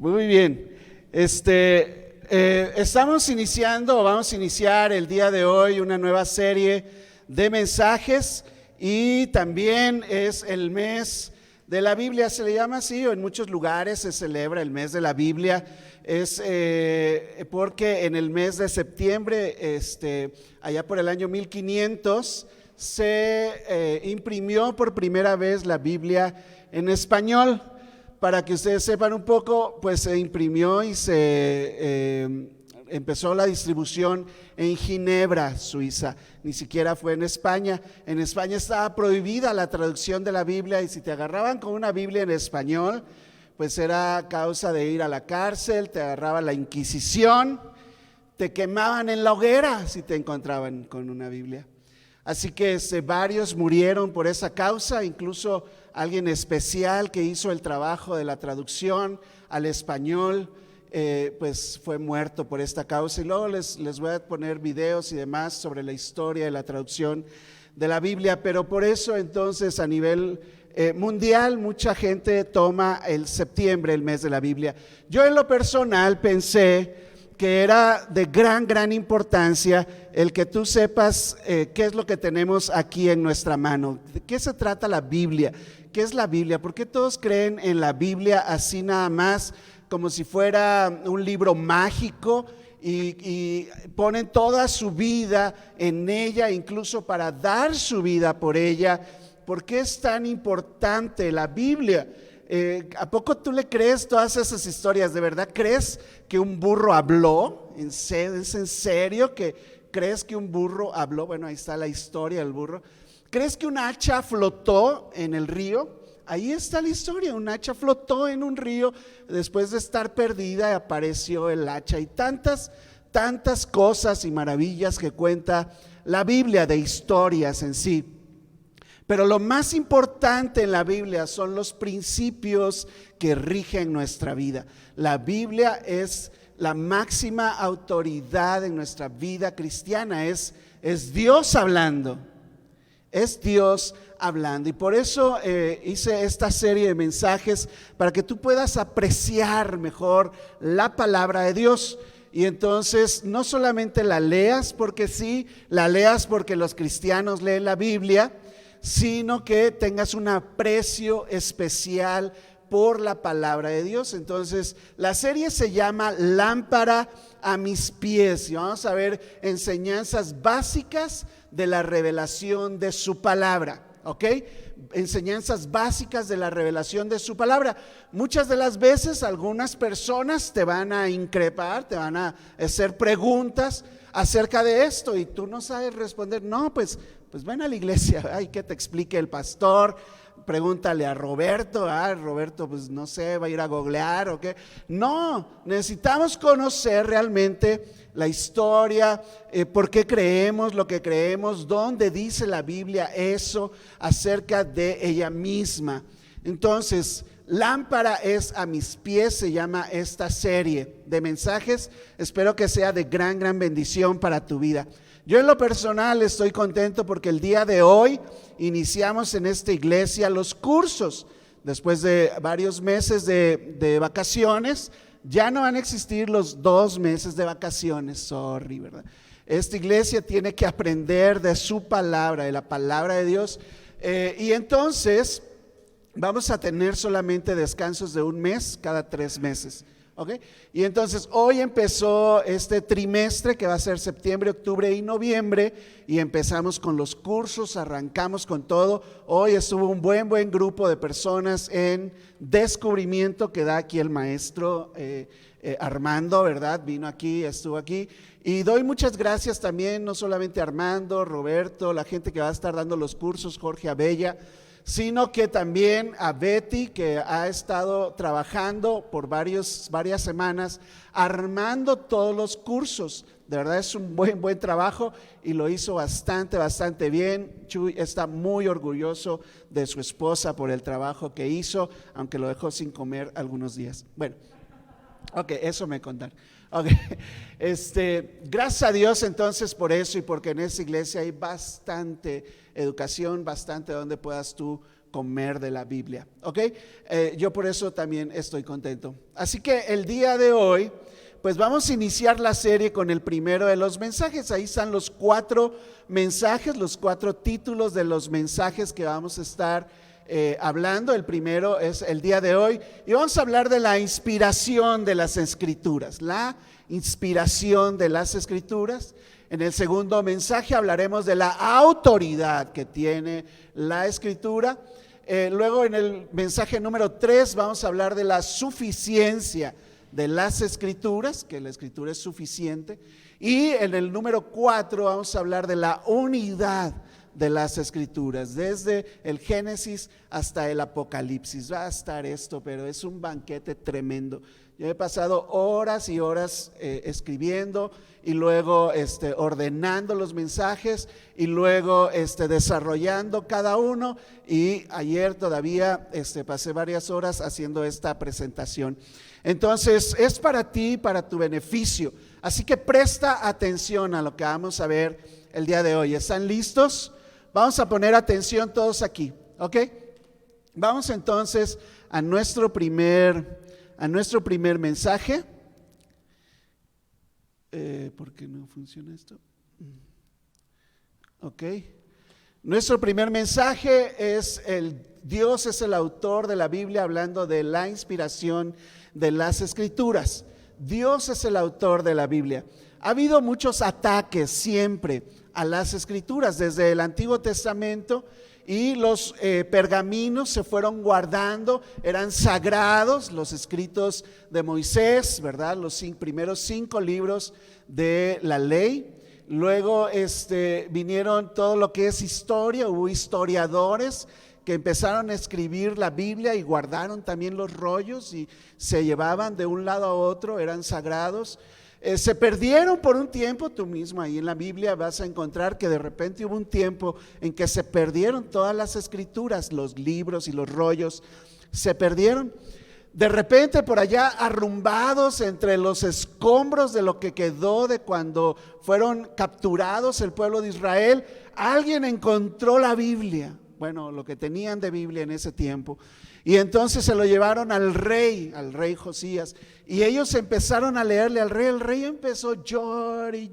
Muy bien. Estamos iniciando, o vamos a iniciar el día de hoy una nueva serie de mensajes y también es el mes de la Biblia, se le llama así, o en muchos lugares se celebra el mes de la Biblia. Es porque en el mes de septiembre, allá por el año 1500, se imprimió por primera vez la Biblia en español. Para que ustedes sepan un poco, pues se imprimió y se empezó la distribución en Ginebra, Suiza. Ni siquiera fue en España. En España estaba prohibida la traducción de la Biblia y si te agarraban con una Biblia en español, pues era causa de ir a la cárcel, te agarraba la Inquisición, te quemaban en la hoguera si te encontraban con una Biblia. Así que varios murieron por esa causa, incluso alguien especial que hizo el trabajo de la traducción al español, pues fue muerto por esta causa. Y luego les voy a poner videos y demás sobre la historia de la traducción de la Biblia, pero por eso entonces a nivel mundial mucha gente toma el septiembre, el mes de la Biblia. Yo en lo personal pensé que era de gran importancia el que tú sepas qué es lo que tenemos aquí en nuestra mano. ¿De qué se trata la Biblia? ¿Qué es la Biblia? ¿Por qué todos creen en la Biblia así nada más, como si fuera un libro mágico y ponen toda su vida en ella, incluso para dar su vida por ella? ¿Por qué es tan importante la Biblia? ¿A poco tú le crees todas esas historias? ¿De verdad crees que un burro habló? ¿Es en serio que crees que un burro habló? Bueno, ahí está la historia del burro. ¿Crees que un hacha flotó en el río? Ahí está la historia, un hacha flotó en un río, después de estar perdida apareció el hacha. Y tantas cosas y maravillas que cuenta la Biblia de historias en sí. Pero lo más importante en la Biblia son los principios que rigen nuestra vida. La Biblia es la máxima autoridad en nuestra vida cristiana, es Dios hablando, es Dios hablando. Y por eso hice esta serie de mensajes para que tú puedas apreciar mejor la palabra de Dios. Y entonces no solamente la leas porque sí, la leas porque los cristianos leen la Biblia, sino que tengas un aprecio especial por la palabra de Dios. Entonces la serie se llama Lámpara a mis pies y vamos a ver enseñanzas básicas de la revelación de su palabra, ¿ok? Enseñanzas básicas de la revelación de su palabra. Muchas de las veces algunas personas te van a increpar, te van a hacer preguntas acerca de esto y tú no sabes responder. No, pues ven a la iglesia, hay que te explique el pastor, pregúntale a Roberto, Roberto pues no sé, va a ir a googlear o qué. No, necesitamos conocer realmente la historia, por qué creemos lo que creemos, dónde dice la Biblia eso acerca de ella misma. Entonces, Lámpara es a mis pies, se llama esta serie de mensajes. Espero que sea de gran bendición para tu vida. Yo en lo personal estoy contento porque el día de hoy iniciamos en esta iglesia los cursos. Después de varios meses de vacaciones, ya no van a existir los 2 meses de vacaciones, ¿verdad? Esta iglesia tiene que aprender de su palabra, de la palabra de Dios. Y entonces vamos a tener solamente descansos de 1 mes cada 3 meses. ¿Okay? Y entonces hoy empezó este trimestre que va a ser septiembre, octubre y noviembre y empezamos con los cursos, arrancamos con todo. Hoy estuvo un buen grupo de personas en descubrimiento que da aquí el maestro Armando, ¿verdad? Vino aquí, estuvo aquí y doy muchas gracias también, no solamente a Armando, Roberto, la gente que va a estar dando los cursos, Jorge Abella, sino que también a Betty, que ha estado trabajando por varias semanas armando todos los cursos. De verdad es un buen trabajo y lo hizo bastante bien. Chuy está muy orgulloso de su esposa por el trabajo que hizo, aunque lo dejó sin comer algunos días. Bueno, ok, eso me contaron. Okay. Gracias a Dios entonces por eso y porque en esa iglesia hay bastante educación, bastante donde puedas tú comer de la Biblia, ¿ok? Yo por eso también estoy contento. Así que el día de hoy, pues vamos a iniciar la serie con el primero de los mensajes. Ahí están los 4 mensajes, los 4 títulos de los mensajes que vamos a estar hablando. El primero es el día de hoy y vamos a hablar de la inspiración de las Escrituras, la inspiración de las Escrituras. En el segundo mensaje hablaremos de la autoridad que tiene la Escritura. Luego en el mensaje número 3 vamos a hablar de la suficiencia de las Escrituras, que la Escritura es suficiente. Y en el número 4 vamos a hablar de la unidad de las Escrituras, desde el Génesis hasta el Apocalipsis. Va a estar esto, pero es un banquete tremendo. Yo he pasado horas y horas escribiendo y luego ordenando los mensajes y luego desarrollando cada uno, y ayer todavía pasé varias horas haciendo esta presentación. Entonces es para ti, para tu beneficio, así que presta atención a lo que vamos a ver el día de hoy. ¿Están listos? Vamos a poner atención todos aquí, ¿ok? Vamos entonces a nuestro primer mensaje. ¿Por qué no funciona esto? Ok. Nuestro primer mensaje es Dios es el autor de la Biblia, hablando de la inspiración de las Escrituras. Dios es el autor de la Biblia. Ha habido muchos ataques siempre a las Escrituras desde el Antiguo Testamento, y los pergaminos se fueron guardando, eran sagrados, los escritos de Moisés, ¿verdad? Los primeros 5 libros de la ley. Luego vinieron todo lo que es historia, hubo historiadores que empezaron a escribir la Biblia y guardaron también los rollos y se llevaban de un lado a otro, eran sagrados. Se perdieron por un tiempo. Tú mismo ahí en la Biblia vas a encontrar que de repente hubo un tiempo en que se perdieron todas las Escrituras, los libros y los rollos se perdieron. De repente por allá, arrumbados entre los escombros de lo que quedó de cuando fueron capturados el pueblo de Israel, alguien encontró la Biblia, bueno, lo que tenían de Biblia en ese tiempo, y entonces se lo llevaron al rey Josías, y ellos empezaron a leerle al rey. El rey empezó llore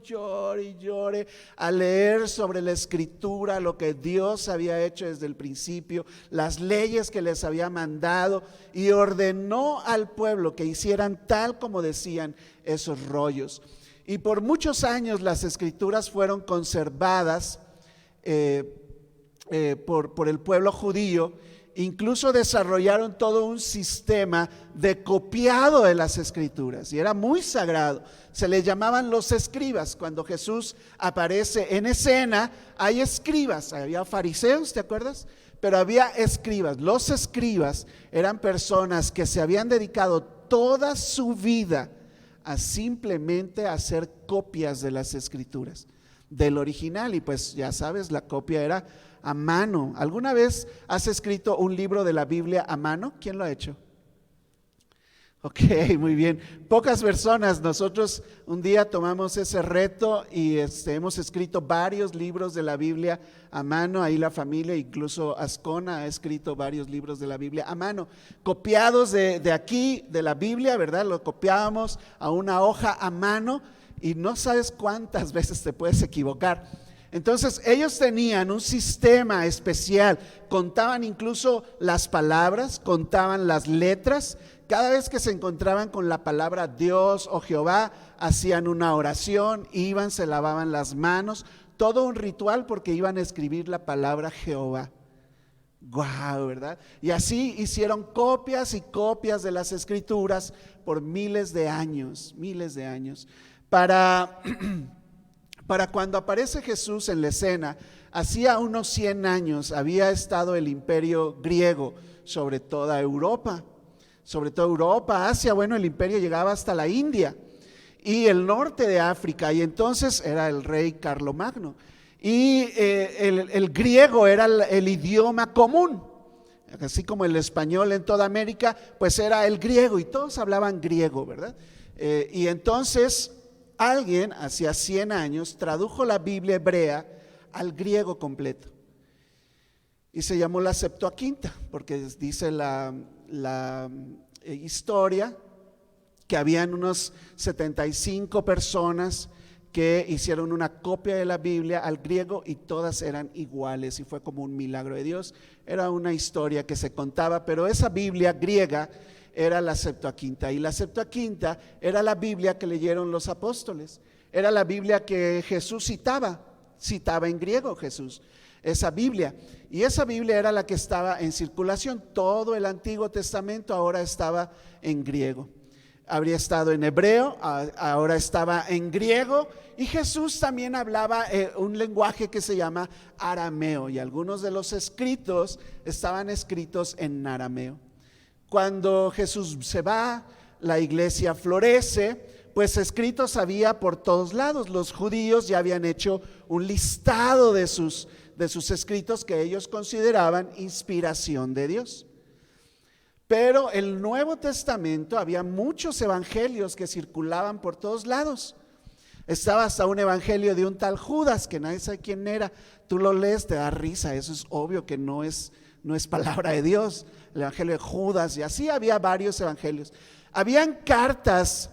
a leer sobre la Escritura, lo que Dios había hecho desde el principio, las leyes que les había mandado, y ordenó al pueblo que hicieran tal como decían esos rollos. Y por muchos años las Escrituras fueron conservadas por el pueblo judío. Incluso desarrollaron todo un sistema de copiado de las Escrituras, y era muy sagrado. Se les llamaban los escribas. Cuando Jesús aparece en escena, hay escribas. Había fariseos, ¿te acuerdas? Pero había escribas. Los escribas eran personas que se habían dedicado toda su vida a simplemente hacer copias de las Escrituras, del original. Y pues ya sabes, la copia era a mano. ¿Alguna vez has escrito un libro de la Biblia a mano? ¿Quién lo ha hecho? Ok, muy bien. Pocas personas. Nosotros un día tomamos ese reto y hemos escrito varios libros de la Biblia a mano. Ahí la familia, incluso Ascona, ha escrito varios libros de la Biblia a mano, copiados de aquí, de la Biblia, ¿verdad? Lo copiábamos a una hoja a mano, y no sabes cuántas veces te puedes equivocar. Entonces ellos tenían un sistema especial, contaban incluso las palabras, contaban las letras. Cada vez que se encontraban con la palabra Dios o Jehová, hacían una oración, iban, se lavaban las manos, todo un ritual, porque iban a escribir la palabra Jehová. Guau, ¿verdad? Y así hicieron copias y copias de las Escrituras por miles de años. Para cuando aparece Jesús en la escena, hacía unos 100 años había estado el imperio griego sobre toda Europa, Asia. Bueno, el imperio llegaba hasta la India y el norte de África, y entonces era el rey Carlomagno, y el griego era el idioma común, así como el español en toda América, pues era el griego, y todos hablaban griego, ¿verdad? Y entonces alguien hacía 100 años tradujo la Biblia hebrea al griego completo. y se llamó la Septuaginta, porque dice la historia que habían unos 75 personas que hicieron una copia de la Biblia al griego y todas eran iguales, y fue como un milagro de Dios. Era una historia que se contaba, pero esa Biblia griega era la Septuaginta, y la Septuaginta era la Biblia que leyeron los apóstoles, era la Biblia que Jesús citaba en griego Jesús, esa Biblia, y esa Biblia era la que estaba en circulación. Todo el Antiguo Testamento ahora estaba en griego. Habría estado en hebreo, ahora estaba en griego, y Jesús también hablaba un lenguaje que se llama arameo, y algunos de los escritos estaban escritos en arameo. Cuando Jesús se va, la iglesia florece, pues escritos había por todos lados. Los judíos ya habían hecho un listado de sus escritos que ellos consideraban inspiración de Dios. Pero el Nuevo Testamento, había muchos evangelios que circulaban por todos lados. Estaba hasta un evangelio de un tal Judas, que nadie sabe quién era. Tú lo lees, te da risa, eso es obvio que no es palabra de Dios. El evangelio de Judas, y así había varios evangelios. Habían cartas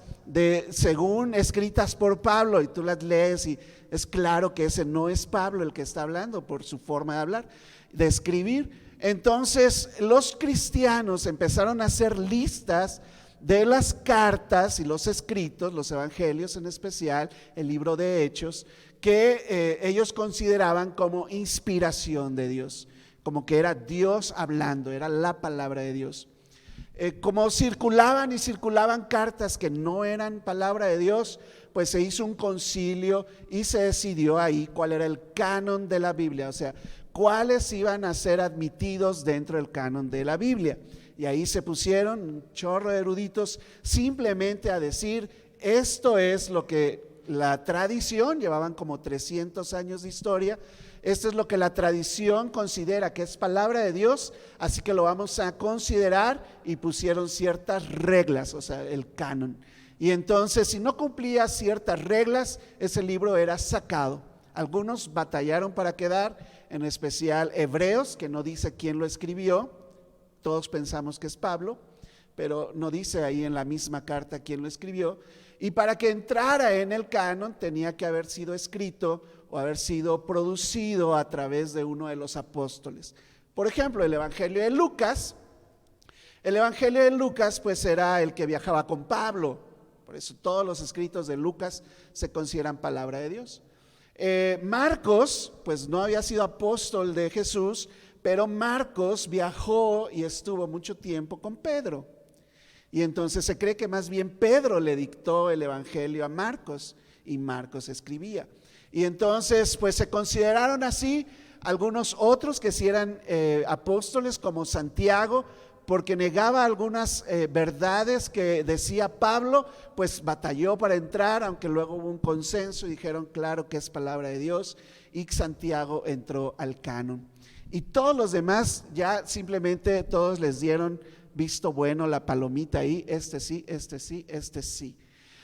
según escritas por Pablo, y tú las lees y es claro que ese no es Pablo el que está hablando por su forma de hablar, de escribir. Entonces los cristianos empezaron a hacer listas de las cartas y los escritos, los evangelios en especial, el libro de Hechos, que ellos consideraban como inspiración de Dios, como que era Dios hablando, era la palabra de Dios. Como circulaban cartas que no eran palabra de Dios, pues se hizo un concilio y se decidió ahí cuál era el canon de la Biblia, o sea, cuáles iban a ser admitidos dentro del canon de la Biblia. Y ahí se pusieron un chorro de eruditos simplemente a decir: esto es lo que la tradición, llevaban como 300 años de historia, esto es lo que la tradición considera que es palabra de Dios, así que lo vamos a considerar, y pusieron ciertas reglas, o sea, el canon. Y entonces, si no cumplía ciertas reglas, ese libro era sacado. Algunos batallaron para quedar, en especial Hebreos, que no dice quién lo escribió. Todos pensamos que es Pablo, pero no dice ahí en la misma carta quién lo escribió. Y para que entrara en el canon tenía que haber sido escrito o haber sido producido a través de uno de los apóstoles. Por ejemplo, el Evangelio de Lucas. El Evangelio de Lucas pues era el que viajaba con Pablo. Por eso todos los escritos de Lucas se consideran palabra de Dios. Marcos pues no había sido apóstol de Jesús, pero Marcos viajó y estuvo mucho tiempo con Pedro. Y entonces se cree que más bien Pedro le dictó el evangelio a Marcos y Marcos escribía. Y entonces pues se consideraron así. Algunos otros que sí eran apóstoles, como Santiago, porque negaba algunas verdades que decía Pablo, pues batalló para entrar, aunque luego hubo un consenso y dijeron claro que es palabra de Dios, y Santiago entró al canon. Y todos los demás ya simplemente todos les dieron visto bueno, la palomita ahí, este sí, este sí, este sí.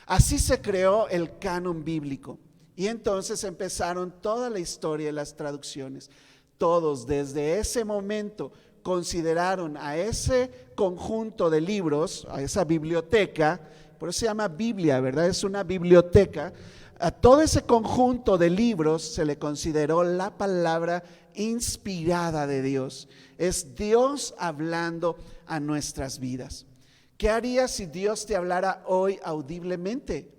Así se creó el canon bíblico. Y entonces empezaron toda la historia de las traducciones. Todos desde ese momento consideraron a ese conjunto de libros, a esa biblioteca, por eso se llama Biblia, ¿verdad? Es una biblioteca. A todo ese conjunto de libros se le consideró la palabra inspirada de Dios. Es Dios hablando a nuestras vidas. ¿Qué harías si Dios te hablara hoy audiblemente?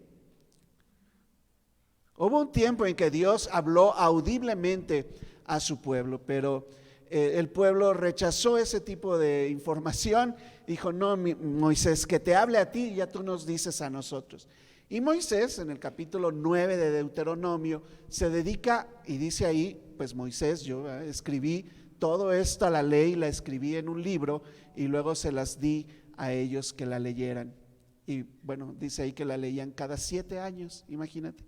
Hubo un tiempo en que Dios habló audiblemente a su pueblo, pero el pueblo rechazó ese tipo de información. Dijo: no, Moisés, que te hable a ti y ya tú nos dices a nosotros. Y Moisés, en el capítulo 9 de Deuteronomio, se dedica y dice ahí, pues Moisés, yo escribí todo esto, la ley la escribí en un libro y luego se las di a ellos que la leyeran. Y bueno, dice ahí que la leían cada 7 años, imagínate.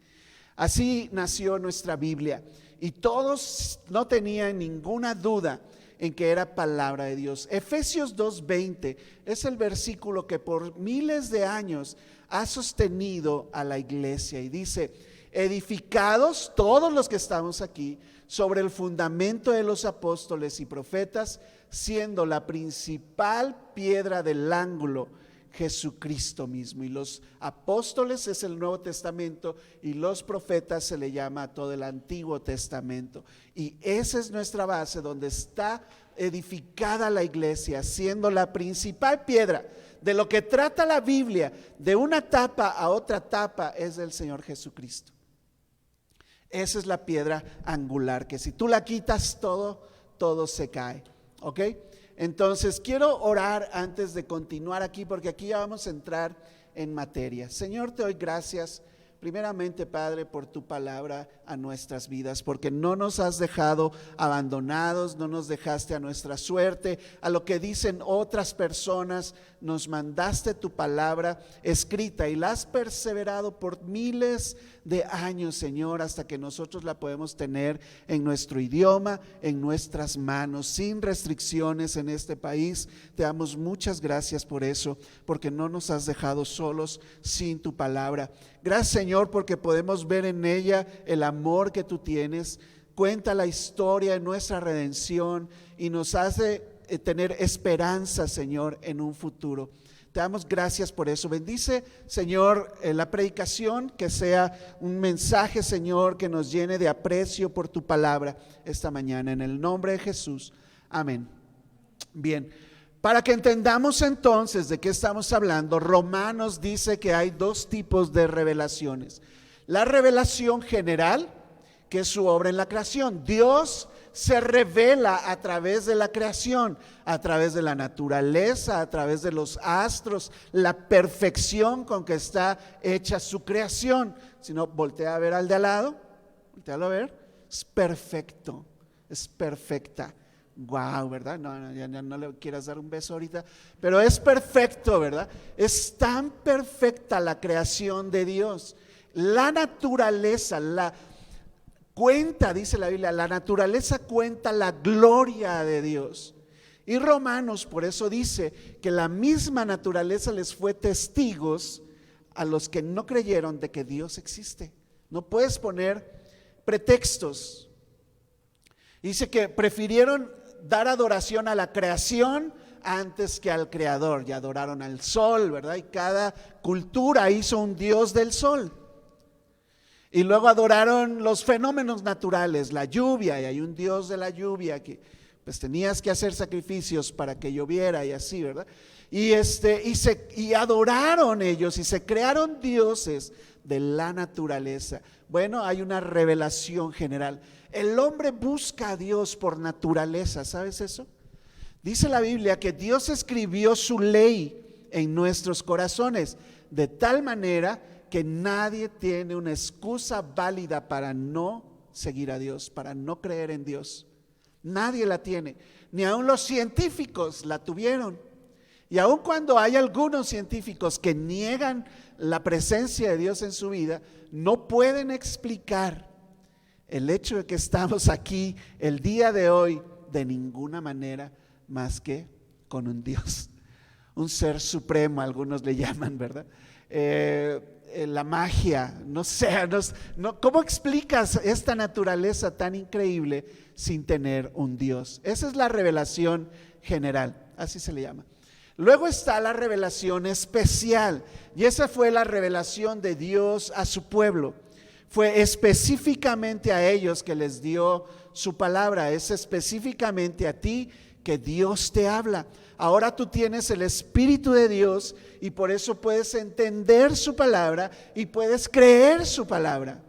Así nació nuestra Biblia, y todos no tenían ninguna duda en que era palabra de Dios. Efesios 2:20 es el versículo que por miles de años ha sostenido a la iglesia, y dice: edificados, todos los que estamos aquí, sobre el fundamento de los apóstoles y profetas, siendo la principal piedra del ángulo Jesucristo mismo. Y los apóstoles es el Nuevo Testamento y los profetas se le llama a todo el Antiguo Testamento. Y esa es nuestra base, donde está edificada la iglesia, siendo la principal piedra. De lo que trata la Biblia, de una tapa a otra tapa, es del Señor Jesucristo. Esa es la piedra angular, que si tú la quitas, todo se cae. ¿Ok? Entonces quiero orar antes de continuar aquí, porque aquí ya vamos a entrar en materia. Señor, te doy gracias primeramente, Padre, por tu palabra a nuestras vidas, porque no nos has dejado abandonados, no nos dejaste a nuestra suerte, a lo que dicen otras personas. Nos mandaste tu palabra escrita y la has perseverado por miles de años, Señor, hasta que nosotros la podemos tener en nuestro idioma, en nuestras manos, sin restricciones en este país. Te damos muchas gracias por eso, porque no nos has dejado solos sin tu palabra. Gracias, Señor, porque podemos ver en ella el amor que tú tienes. Cuenta la historia de nuestra redención y nos hace tener esperanza, Señor, en un futuro. Te damos gracias por eso. Bendice, Señor, la predicación, que sea un mensaje, Señor, que nos llene de aprecio por tu palabra esta mañana. En el nombre de Jesús. Amén. Bien, para que entendamos entonces de qué estamos hablando, Romanos dice que hay dos tipos de revelaciones. La revelación general, que es su obra en la creación. Dios se revela a través de la creación, a través de la naturaleza, a través de los astros, la perfección con que está hecha su creación. Si no, voltea a ver al de al lado, voltealo a ver, es perfecto, es perfecta. Wow, ¿verdad? No, ya no le quieras dar un beso ahorita, pero es perfecto, ¿verdad? Es tan perfecta la creación de Dios. La naturaleza, cuenta, dice la Biblia, la naturaleza cuenta la gloria de Dios. Y Romanos por eso dice que la misma naturaleza les fue testigos a los que no creyeron de que Dios existe. No puedes poner pretextos. Dice que prefirieron dar adoración a la creación antes que al creador, y adoraron al sol, ¿verdad? Y cada cultura hizo un dios del sol. Y luego adoraron los fenómenos naturales, la lluvia, y hay un dios de la lluvia que pues tenías que hacer sacrificios para que lloviera y así, ¿verdad? Y adoraron ellos y se crearon dioses de la naturaleza. Bueno, hay una revelación general. El hombre busca a Dios por naturaleza, ¿sabes eso? Dice la Biblia que Dios escribió su ley en nuestros corazones, de tal manera que nadie tiene una excusa válida para no seguir a Dios, para no creer en Dios. Nadie la tiene, ni aun los científicos la tuvieron. Y aun cuando hay algunos científicos que niegan la presencia de Dios en su vida, no pueden explicar el hecho de que estamos aquí el día de hoy de ninguna manera más que con un Dios, un ser supremo, algunos le llaman, ¿verdad? La magia, no sé, ¿cómo explicas esta naturaleza tan increíble sin tener un Dios? Esa es la revelación general, así se le llama. Luego está la revelación especial, y esa fue la revelación de Dios a su pueblo. Fue específicamente a ellos que les dio su palabra. Es específicamente a ti que Dios te habla. Ahora tú tienes el Espíritu de Dios y por eso puedes entender su palabra y puedes creer su palabra.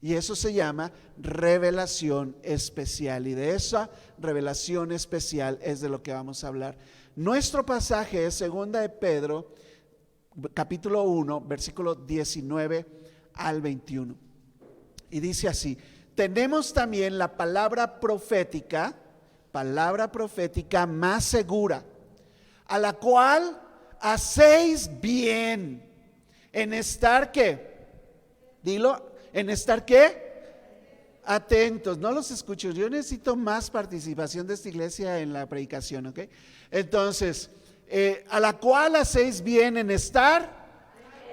Y eso se llama revelación especial, y de esa revelación especial es de lo que vamos a hablar. Nuestro pasaje es 2 de Pedro, capítulo 1, versículo 19 al 21. Y dice así: tenemos también la palabra profética más segura, a la cual hacéis bien en estar ¿qué? Dilo, en estar ¿qué? Atentos. No los escucho, yo necesito más participación de esta iglesia en la predicación, ¿ok? Entonces, a la cual hacéis bien en estar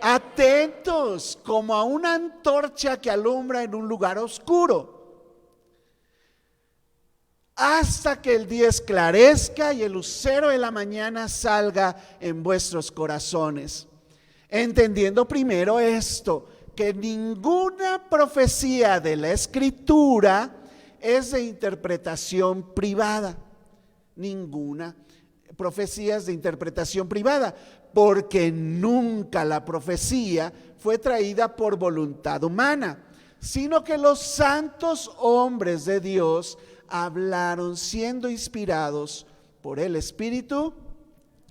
atentos como a una antorcha que alumbra en un lugar oscuro, hasta que el día esclarezca y el lucero de la mañana salga en vuestros corazones. Entendiendo primero esto, que ninguna profecía de la Escritura es de interpretación privada. Ninguna profecía es de interpretación privada, porque nunca la profecía fue traída por voluntad humana, sino que los santos hombres de Dios hablaron siendo inspirados por el Espíritu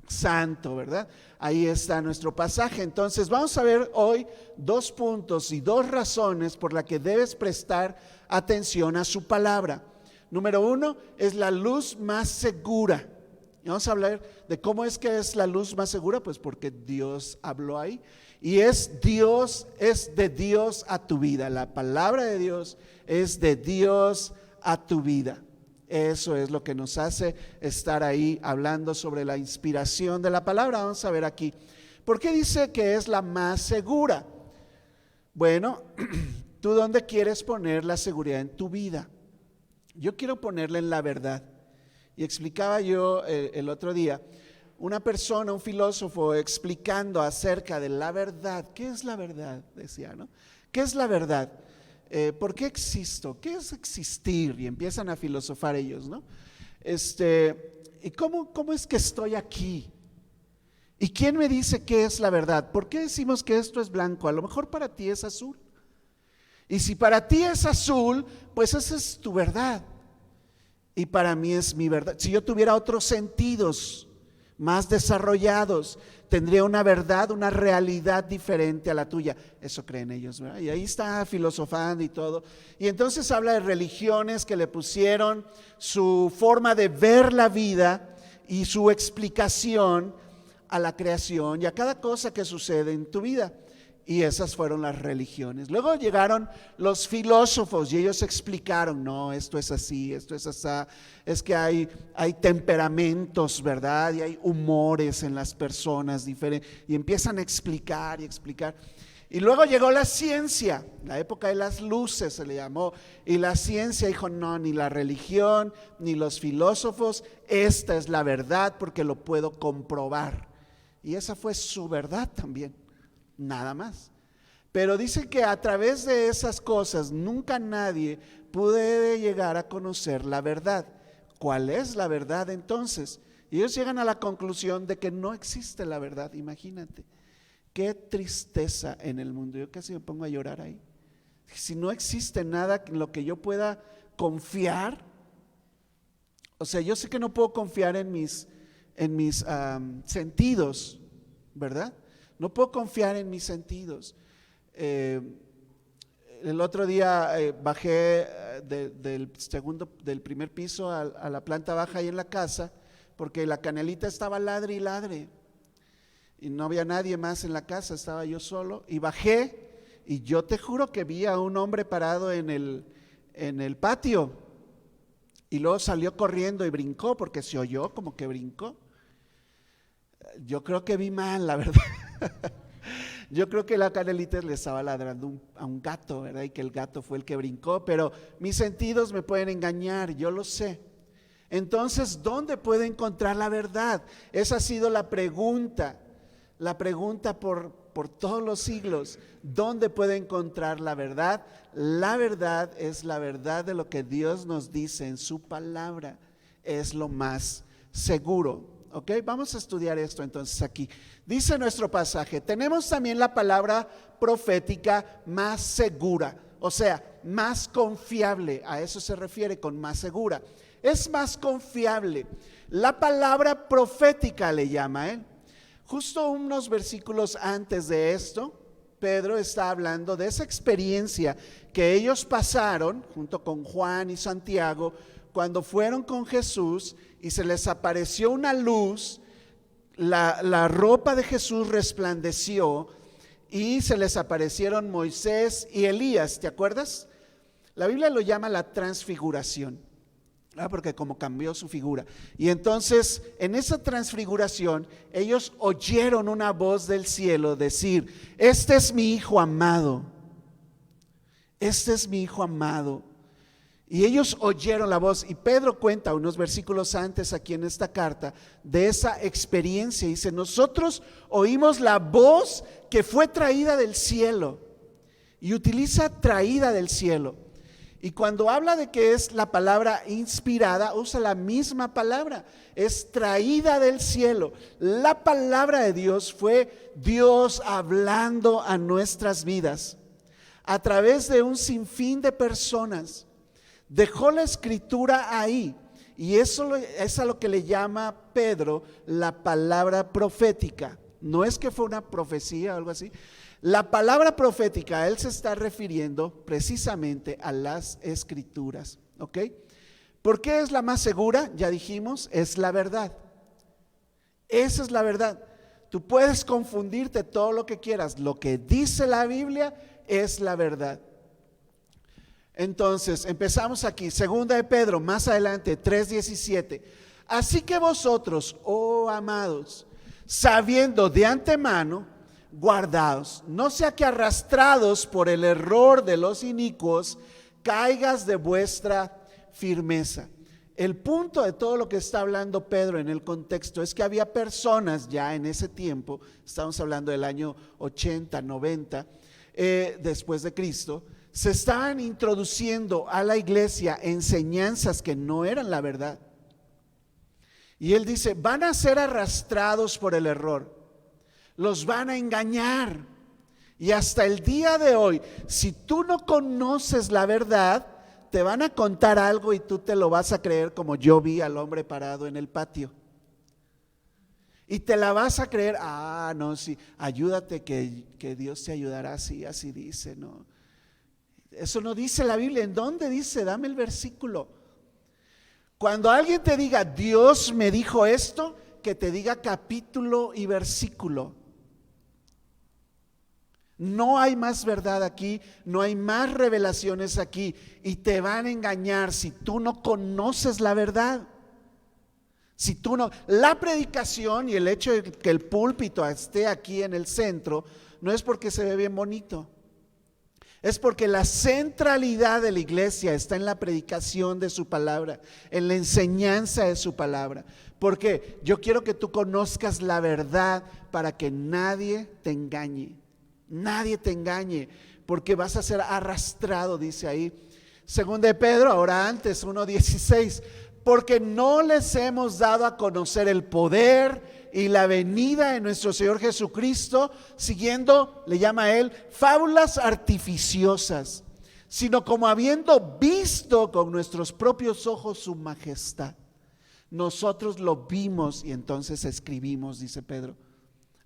Santo, ¿verdad? Ahí está nuestro pasaje. Entonces vamos a ver hoy 2 puntos y 2 razones por las que debes prestar atención a su palabra. Número 1, es la luz más segura. Y vamos a hablar de cómo es que es la luz más segura, pues porque Dios habló ahí. Y es de Dios a tu vida. La palabra de Dios es de Dios a tu vida. Eso es lo que nos hace estar ahí hablando sobre la inspiración de la palabra. Vamos a ver aquí. ¿Por qué dice que es la más segura? Bueno, ¿tú dónde quieres poner la seguridad en tu vida? Yo quiero ponerla en la verdad. Y explicaba yo el otro día, una persona, un filósofo, explicando acerca de la verdad. ¿Qué es la verdad? Decía, ¿no? ¿Qué es la verdad? ¿Por qué existo? ¿Qué es existir? Y empiezan a filosofar ellos, ¿no? ¿Y cómo es que estoy aquí? ¿Y quién me dice qué es la verdad? ¿Por qué decimos que esto es blanco? A lo mejor para ti es azul. Y si para ti es azul, pues esa es tu verdad. Y para mí es mi verdad. Si yo tuviera otros sentidos más desarrollados, tendría una verdad, una realidad diferente a la tuya. Eso creen ellos, ¿verdad? Y ahí está filosofando y todo. Y entonces habla de religiones que le pusieron su forma de ver la vida y su explicación a la creación y a cada cosa que sucede en tu vida. Y esas fueron las religiones. Luego llegaron los filósofos y ellos explicaron, no, esto es así, esto es así, es que hay temperamentos, ¿verdad? Y hay humores en las personas diferentes. Y empiezan a explicar y explicar. Y luego llegó la ciencia, la época de las luces se le llamó. Y la ciencia dijo, no, ni la religión, ni los filósofos, esta es la verdad porque lo puedo comprobar. Y esa fue su verdad también. Nada más. Pero dice que a través de esas cosas nunca nadie puede llegar a conocer la verdad. ¿Cuál es la verdad entonces? Y ellos llegan a la conclusión de que no existe la verdad. Imagínate, qué tristeza en el mundo. Yo casi me pongo a llorar ahí. Si no existe nada en lo que yo pueda confiar, o sea, yo sé que no puedo confiar en mis sentidos, ¿verdad? No puedo confiar en mis sentidos. El otro día bajé del primer piso a la planta baja ahí en la casa, porque la Canelita estaba ladre y ladre. Y no había nadie más en la casa, estaba yo solo. Y bajé y yo te juro que vi a un hombre parado en el patio. Y luego salió corriendo y brincó, porque se oyó como que brincó. Yo creo que vi mal, la verdad. Yo creo que la Canelita le estaba ladrando a un gato, ¿verdad? Y que el gato fue el que brincó, pero mis sentidos me pueden engañar, yo lo sé. Entonces, ¿dónde puedo encontrar la verdad? Esa ha sido la pregunta por todos los siglos. ¿Dónde puedo encontrar la verdad? La verdad es la verdad de lo que Dios nos dice en su palabra. Es lo más seguro. ¿Ok? Vamos a estudiar esto entonces aquí. Dice nuestro pasaje, tenemos también la palabra profética más segura, o sea, más confiable. A eso se refiere con más segura. Es más confiable. La palabra profética le llama, Justo unos versículos antes de esto, Pedro está hablando de esa experiencia que ellos pasaron junto con Juan y Santiago cuando fueron con Jesús y se les apareció una luz, la ropa de Jesús resplandeció y se les aparecieron Moisés y Elías, ¿te acuerdas? La Biblia lo llama la transfiguración. porque como cambió su figura. Y entonces en esa transfiguración ellos oyeron una voz del cielo decir: este es mi hijo amado, este es mi hijo amado. Y ellos oyeron la voz, y Pedro cuenta unos versículos antes aquí en esta carta de esa experiencia. Dice: nosotros oímos la voz que fue traída del cielo, y utiliza traída del cielo. Y cuando habla de que es la palabra inspirada, usa la misma palabra, es traída del cielo. La palabra de Dios fue Dios hablando a nuestras vidas a través de un sinfín de personas. Dejó la escritura ahí, y eso es a lo que le llama Pedro la palabra profética. No es que fue una profecía o algo así. La palabra profética, él se está refiriendo precisamente a las escrituras, ¿ok? ¿Por qué es la más segura? Ya dijimos, es la verdad. Esa es la verdad. Tú puedes confundirte todo lo que quieras, lo que dice la Biblia es la verdad. Entonces, empezamos aquí, segunda de Pedro, más adelante, 3:17. Así que vosotros, oh amados, sabiendo de antemano, guardaos, no sea que arrastrados por el error de los inicuos, caigas de vuestra firmeza. El punto de todo lo que está hablando Pedro en el contexto es que había personas ya en ese tiempo, estamos hablando del año 80, 90, después de Cristo, se estaban introduciendo a la iglesia enseñanzas que no eran la verdad. Y él dice: van a ser arrastrados por el error, los van a engañar. Y hasta el día de hoy, si tú no conoces la verdad, te van a contar algo y tú te lo vas a creer, como yo vi al hombre parado en el patio. Y te la vas a creer: ah, no, sí, ayúdate que Dios te ayudará, así dice, no. Eso no dice la Biblia. ¿En dónde dice? Dame el versículo. Cuando alguien te diga: Dios me dijo esto, que te diga capítulo y versículo. No hay más verdad aquí, no hay más revelaciones aquí, y te van a engañar si tú no conoces la verdad. Si tú no, la predicación y el hecho de que el púlpito esté aquí en el centro no es porque se ve bien bonito. Es porque la centralidad de la iglesia está en la predicación de su palabra, en la enseñanza de su palabra. Porque yo quiero que tú conozcas la verdad para que nadie te engañe. Nadie te engañe, porque vas a ser arrastrado, dice ahí. Segunda de Pedro, ahora antes, 1:16. Porque no les hemos dado a conocer el poder y la venida de nuestro Señor Jesucristo, siguiendo, le llama a él, fábulas artificiosas, sino como habiendo visto con nuestros propios ojos su majestad. Nosotros lo vimos y entonces escribimos, dice Pedro.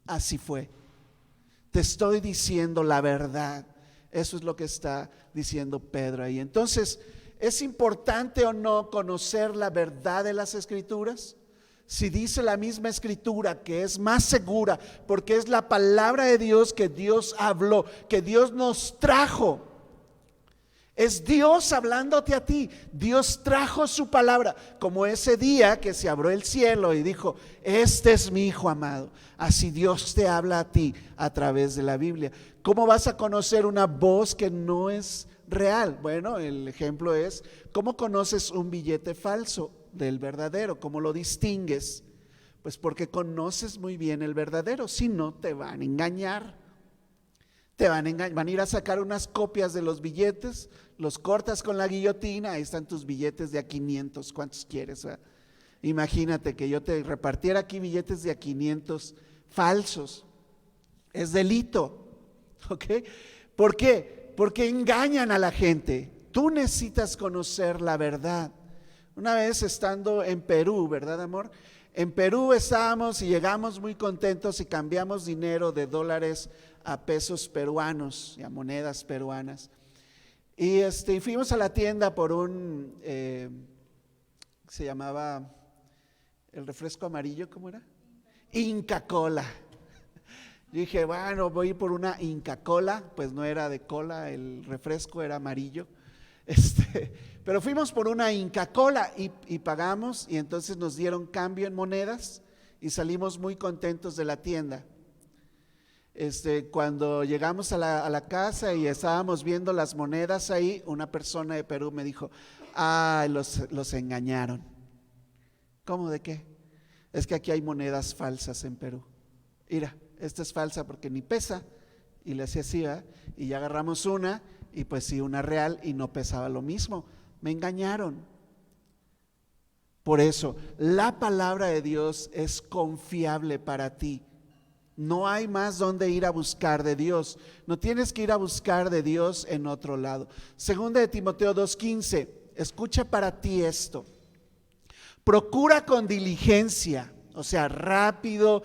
Así fue. Te estoy diciendo la verdad. Eso es lo que está diciendo Pedro ahí. Entonces, ¿es importante o no conocer la verdad de las Escrituras? Si dice la misma Escritura que es más segura, porque es la palabra de Dios que Dios habló, que Dios nos trajo. Es Dios hablándote a ti. Dios trajo su palabra, como ese día que se abrió el cielo y dijo: este es mi hijo amado. Así Dios te habla a ti a través de la Biblia. ¿Cómo vas a conocer una voz que no es real? Bueno, el ejemplo es: ¿cómo conoces un billete falso del verdadero? ¿Cómo lo distingues? Pues porque conoces muy bien el verdadero. Si no, te van a engañar. Te van a engañar, van a ir a sacar unas copias de los billetes, los cortas con la guillotina, ahí están tus billetes de a 500, ¿cuántos quieres? Imagínate que yo te repartiera aquí billetes de a 500 falsos. Es delito, ¿ok? ¿Por qué? Porque engañan a la gente. Tú necesitas conocer la verdad. Una vez estando en Perú, ¿verdad, amor? En Perú estábamos y llegamos muy contentos y cambiamos dinero de dólares a pesos peruanos y a monedas peruanas. Y fuimos a la tienda por un, se llamaba el refresco amarillo, ¿cómo era? Inca Kola. Yo dije, bueno, voy por una Inca Kola, pues no era de cola, el refresco era amarillo. Pero fuimos por una Inca Kola y pagamos, y entonces nos dieron cambio en monedas y salimos muy contentos de la tienda. Cuando llegamos a la casa y estábamos viendo las monedas ahí, una persona de Perú me dijo: los engañaron. ¿Cómo de qué? Es que aquí hay monedas falsas en Perú. Mira, esta es falsa porque ni pesa. Y le hacía así, ¿verdad? Y ya agarramos una, y pues sí, una real, y no pesaba lo mismo. Me engañaron. Por eso, la palabra de Dios es confiable para ti. No hay más donde ir a buscar de Dios. No tienes que ir a buscar de Dios en otro lado. Segunda de Timoteo 2:15, escucha para ti esto. Procura con diligencia, o sea, rápido,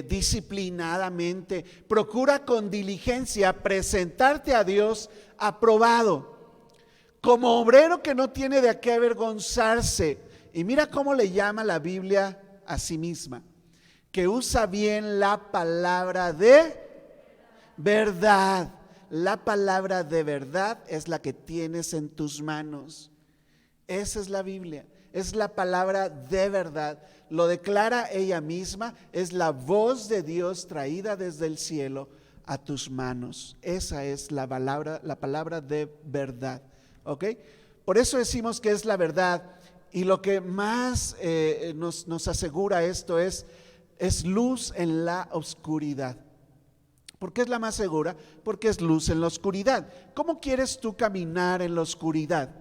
disciplinadamente, procura con diligencia presentarte a Dios aprobado, como obrero que no tiene de qué avergonzarse. Y mira cómo le llama la Biblia a sí misma: que usa bien la palabra de verdad. La palabra de verdad es la que tienes en tus manos. Esa es la Biblia, es la palabra de verdad. Lo declara ella misma, es la voz de Dios traída desde el cielo a tus manos. Esa es la palabra de verdad, ¿ok? Por eso decimos que es la verdad. Y lo que más nos asegura esto es luz en la oscuridad. ¿Por qué es la más segura? Porque es luz en la oscuridad. ¿Cómo quieres tú caminar en la oscuridad?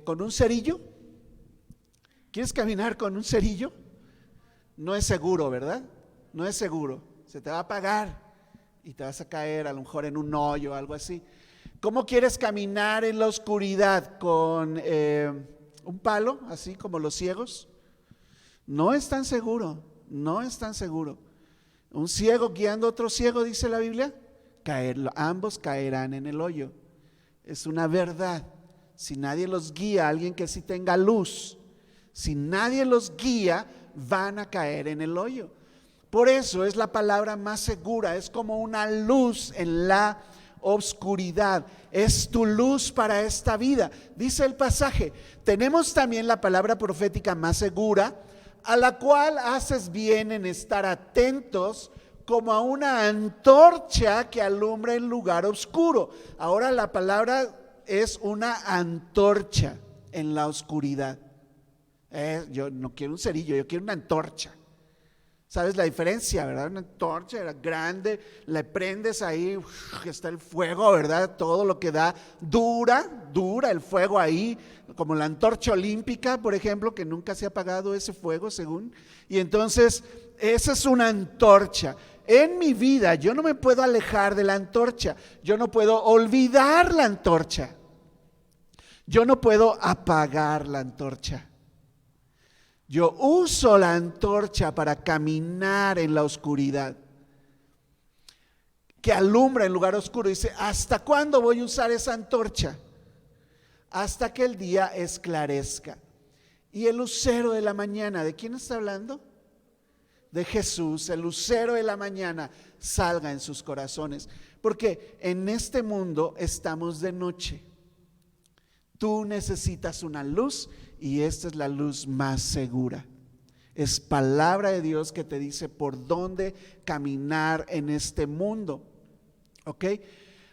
¿Con un cerillo? ¿Quieres caminar con un cerillo? No es seguro, ¿verdad? No es seguro. Se te va a apagar y te vas a caer a lo mejor en un hoyo o algo así. ¿Cómo quieres caminar en la oscuridad? ¿Con un palo, así como los ciegos? No es tan seguro. No es tan seguro. Un ciego guiando a otro ciego, dice la Biblia, ambos caerán en el hoyo. Es una verdad. Si nadie los guía, alguien que sí tenga luz, si nadie los guía, van a caer en el hoyo. Por eso es la palabra más segura. Es como una luz en la oscuridad. Es tu luz para esta vida. Dice el pasaje. Tenemos también la palabra profética más segura, a la cual haces bien en estar atentos como a una antorcha que alumbra en lugar oscuro. Ahora la palabra es una antorcha en la oscuridad. Yo no quiero un cerillo, yo quiero una antorcha. ¿Sabes la diferencia, verdad? Una antorcha era grande, le prendes ahí, está el fuego, ¿verdad? Todo lo que da, dura el fuego ahí, como la antorcha olímpica, por ejemplo, que nunca se ha apagado ese fuego, según. Y entonces, esa es una antorcha. En mi vida, yo no me puedo alejar de la antorcha, yo no puedo olvidar la antorcha, yo no puedo apagar la antorcha. Yo uso la antorcha para caminar en la oscuridad, que alumbra en lugar oscuro. Dice, ¿hasta cuándo voy a usar esa antorcha? Hasta que el día esclarezca. Y el lucero de la mañana, ¿de quién está hablando? De Jesús. El lucero de la mañana salga en sus corazones. Porque en este mundo estamos de noche. Tú necesitas una luz. Y esta es la luz más segura. Es palabra de Dios que te dice por dónde caminar en este mundo. ¿Ok?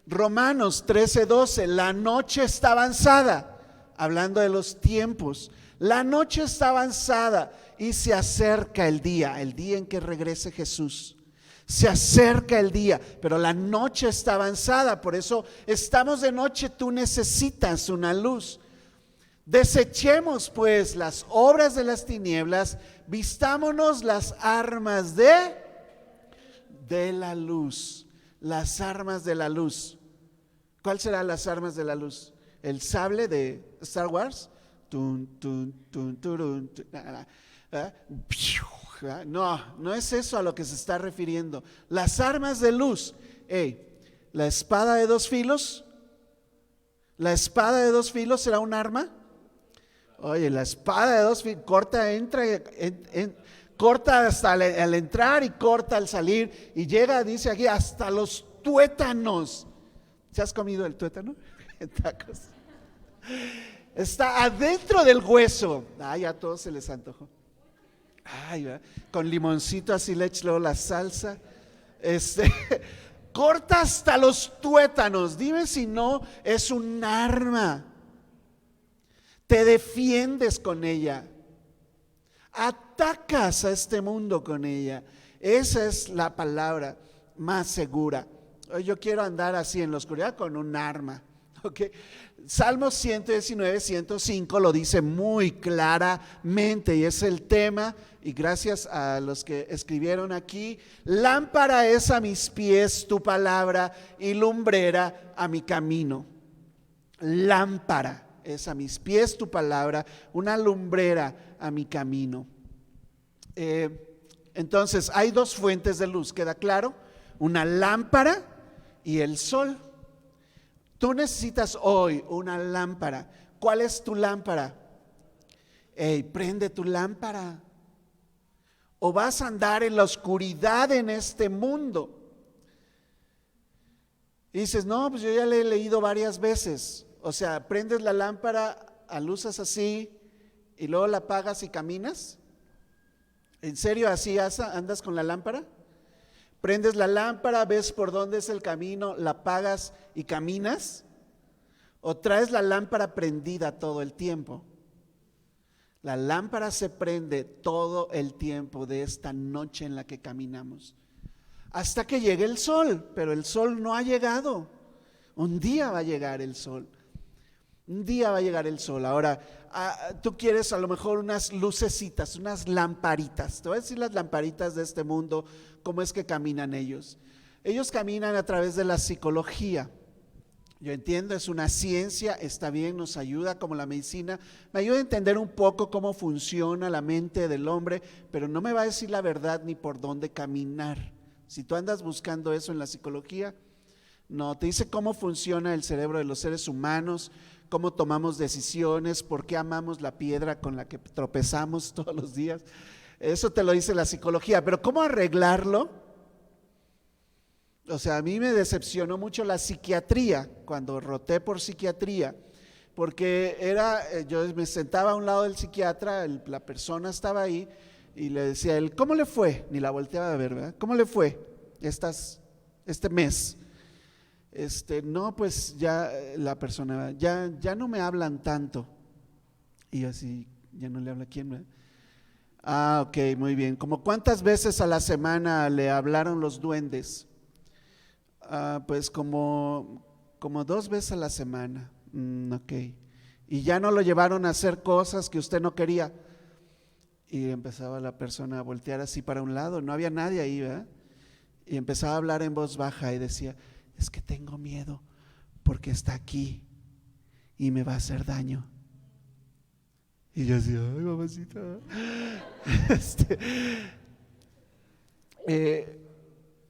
Romanos 13:12, la noche está avanzada. Hablando de los tiempos. La noche está avanzada y se acerca el día en que regrese Jesús. Se acerca el día, pero la noche está avanzada. Por eso estamos de noche, tú necesitas una luz. Desechemos pues las obras de las tinieblas, vistámonos las armas de la luz. Las armas de la luz. ¿Cuál serán las armas de la luz? ¿El sable de Star Wars? No es eso a lo que se está refiriendo. Las armas de luz. La espada de dos filos. ¿La espada de dos filos será un arma? Oye, la espada de dos filos, corta hasta al entrar y corta al salir, y llega, dice aquí, hasta los tuétanos. ¿Se has comido el tuétano en tacos? Está adentro del hueso. Ay, a todos se les antojó. Ay, ¿verdad? Con limoncito así le echo luego la salsa. Corta hasta los tuétanos. Dime si no es un arma. Te defiendes con ella. Atacas a este mundo con ella. Esa es la palabra más segura. Yo quiero andar así en la oscuridad con un arma. ¿Okay? Salmos 119, 105 lo dice muy claramente y es el tema, y gracias a los que escribieron aquí: lámpara es a mis pies tu palabra y lumbrera a mi camino. Lámpara es a mis pies tu palabra, una lumbrera a mi camino. Entonces hay dos fuentes de luz, ¿queda claro? Una lámpara y el sol. Tú necesitas hoy una lámpara. ¿Cuál es tu lámpara? Prende tu lámpara. O vas a andar en la oscuridad en este mundo. Y dices, no, pues yo ya le he leído varias veces. O sea, prendes la lámpara, alusas así y luego la apagas y caminas. ¿En serio así andas con la lámpara? Prendes la lámpara, ves por dónde es el camino, la apagas y caminas. ¿O traes la lámpara prendida todo el tiempo? La lámpara se prende todo el tiempo de esta noche en la que caminamos, hasta que llegue el sol. Pero el sol no ha llegado. Un día va a llegar el sol. Un día va a llegar el sol. Ahora, tú quieres a lo mejor unas lucecitas, unas lamparitas. Te voy a decir las lamparitas de este mundo, cómo es que caminan ellos. Ellos caminan a través de la psicología. Yo entiendo, es una ciencia, está bien, nos ayuda como la medicina. Me ayuda a entender un poco cómo funciona la mente del hombre, pero no me va a decir la verdad ni por dónde caminar. Si tú andas buscando eso en la psicología, no, te dice cómo funciona el cerebro de los seres humanos, cómo tomamos decisiones, por qué amamos la piedra con la que tropezamos todos los días. Eso te lo dice la psicología, pero ¿cómo arreglarlo? O sea, a mí me decepcionó mucho la psiquiatría cuando roté por psiquiatría, porque yo me sentaba a un lado del psiquiatra, la persona estaba ahí y le decía a él, ¿cómo le fue? Ni la volteaba a ver, ¿verdad? ¿Cómo le fue este mes? No, pues ya la persona, ya no me hablan tanto. Y yo así, ¿ya no le habla quién, verdad? Ah, ok, muy bien. ¿Cómo cuántas veces a la semana le hablaron los duendes? Pues como 2 veces a la semana. Ok. Y ya no lo llevaron a hacer cosas que usted no quería. Y empezaba la persona a voltear así para un lado, no había nadie ahí, ¿verdad? Y empezaba a hablar en voz baja y decía, es que tengo miedo porque está aquí y me va a hacer daño. Y yo decía, ay, mamacita.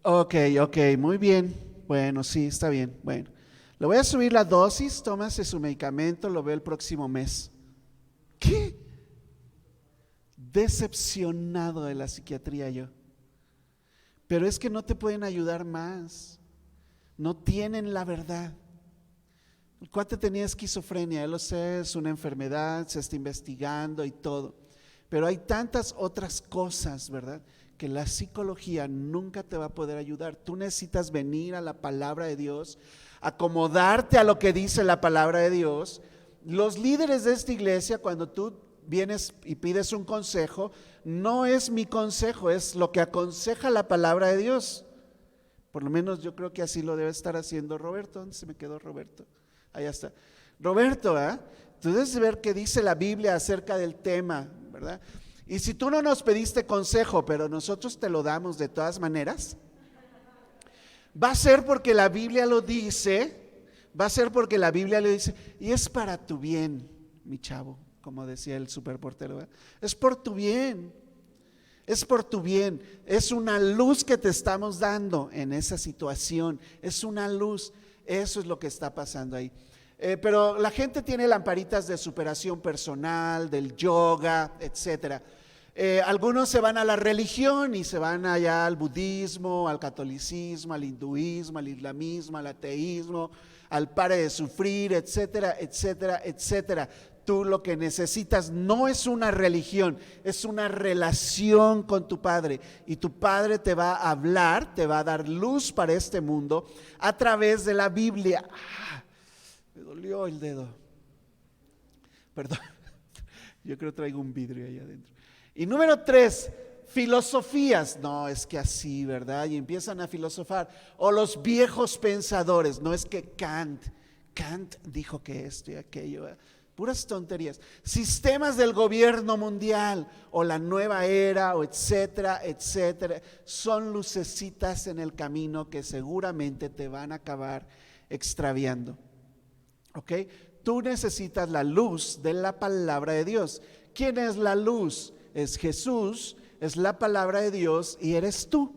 Ok, muy bien. Bueno, sí, está bien. Bueno, le voy a subir la dosis, tómase su medicamento, lo veo el próximo mes. ¿Qué? Decepcionado de la psiquiatría yo. Pero es que no te pueden ayudar más. No tienen la verdad. El cuate tenía esquizofrenia, lo sé, es una enfermedad, se está investigando y todo. Pero hay tantas otras cosas, ¿verdad?, que la psicología nunca te va a poder ayudar. Tú necesitas venir a la palabra de Dios, acomodarte a lo que dice la palabra de Dios. Los líderes de esta iglesia, cuando tú vienes y pides un consejo, no es mi consejo, es lo que aconseja la palabra de Dios. Por lo menos yo creo que así lo debe estar haciendo Roberto. ¿Dónde se me quedó Roberto? Allá está. Roberto, tú debes ver qué dice la Biblia acerca del tema, ¿verdad? Y si tú no nos pediste consejo, pero nosotros te lo damos de todas maneras, va a ser porque la Biblia lo dice, y es para tu bien, mi chavo, como decía el superportero, ¿verdad? Es por tu bien, es por tu bien, es una luz que te estamos dando en esa situación, es una luz, eso es lo que está pasando ahí. Pero la gente tiene lamparitas de superación personal, del yoga, etcétera. Algunos se van a la religión y se van allá al budismo, al catolicismo, al hinduismo, al islamismo, al ateísmo, al pare de sufrir, etcétera, etcétera, etcétera. Tú lo que necesitas no es una religión, es una relación con tu Padre. Y tu Padre te va a hablar, te va a dar luz para este mundo a través de la Biblia. Me dolió el dedo. Perdón, yo creo que traigo un vidrio ahí adentro. Y número 3, filosofías. No, es que así, ¿verdad? Y empiezan a filosofar. O los viejos pensadores. No es que Kant dijo que esto y aquello, ¿verdad? Puras tonterías. Sistemas del gobierno mundial o la nueva era o etcétera, etcétera. Son lucecitas en el camino que seguramente te van a acabar extraviando. ¿Ok? Tú necesitas la luz de la palabra de Dios. ¿Quién es la luz? Es Jesús, es la palabra de Dios y eres tú.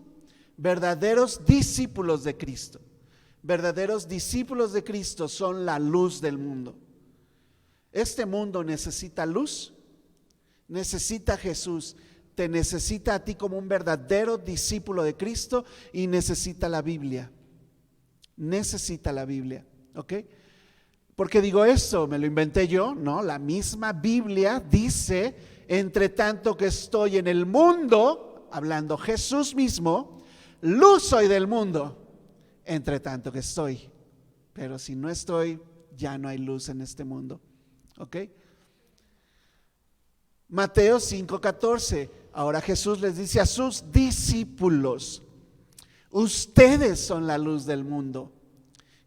Verdaderos discípulos de Cristo. Verdaderos discípulos de Cristo son la luz del mundo. Este mundo necesita luz, necesita Jesús, te necesita a ti como un verdadero discípulo de Cristo y necesita la Biblia. Necesita la Biblia, ¿ok? ¿Por qué digo esto? ¿Me lo inventé yo? No, la misma Biblia dice, entre tanto que estoy en el mundo, hablando Jesús mismo, luz soy del mundo, entre tanto que estoy. Pero si no estoy, ya no hay luz en este mundo. ¿Ok? Mateo 5:14. Ahora Jesús les dice a sus discípulos: ustedes son la luz del mundo.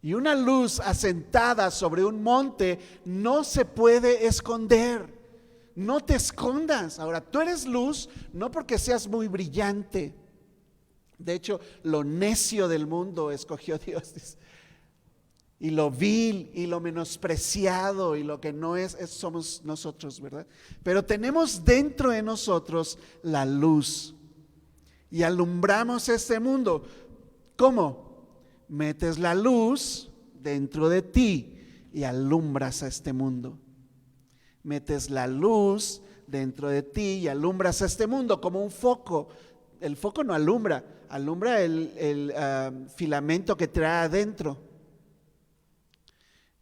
Y una luz asentada sobre un monte no se puede esconder. No te escondas. Ahora, tú eres luz no porque seas muy brillante. De hecho, lo necio del mundo escogió Dios, dice. Y lo vil y lo menospreciado y lo que no es somos nosotros, ¿verdad? Pero tenemos dentro de nosotros la luz y alumbramos este mundo. ¿Cómo? Metes la luz dentro de ti y alumbras a este mundo. Metes la luz dentro de ti y alumbras a este mundo como un foco. El foco no alumbra, alumbra el filamento que trae adentro.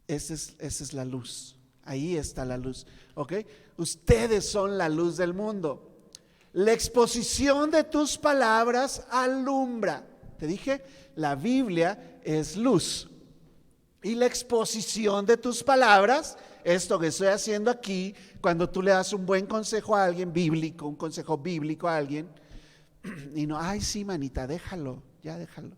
Esa es la luz, ahí está la luz, ¿ok? Ustedes son la luz del mundo. La exposición de tus palabras alumbra. Te dije, la Biblia es luz. Y la exposición de tus palabras, esto que estoy haciendo aquí, cuando tú le das un buen consejo a alguien bíblico, un consejo bíblico a alguien, y no, ay sí manita, déjalo, ya déjalo.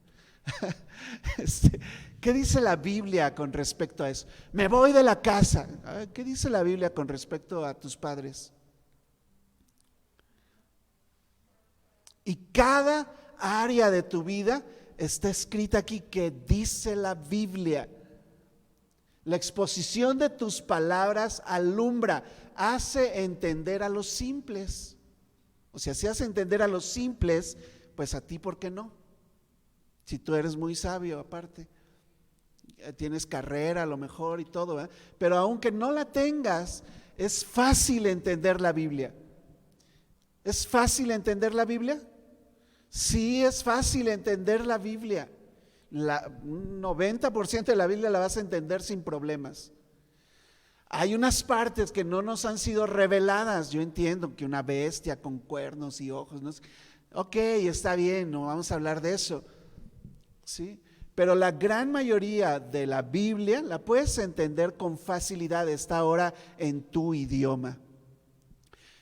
¿Qué dice la Biblia con respecto a eso? Me voy de la casa. ¿Qué dice la Biblia con respecto a tus padres? Y cada área de tu vida está escrita aquí que dice la Biblia. La exposición de tus palabras alumbra, hace entender a los simples. O sea, si hace entender a los simples, pues a ti, ¿por qué no? Si tú eres muy sabio aparte, tienes carrera a lo mejor y todo, ¿verdad? Pero aunque no la tengas, es fácil entender la Biblia. ¿Es fácil entender la Biblia? Sí, es fácil entender la Biblia. Un 90% de la Biblia la vas a entender sin problemas. Hay unas partes que no nos han sido reveladas. Yo entiendo que una bestia con cuernos y ojos, ¿no? Ok, está bien, no vamos a hablar de eso. ¿Sí? Pero la gran mayoría de la Biblia la puedes entender con facilidad, está ahora en tu idioma.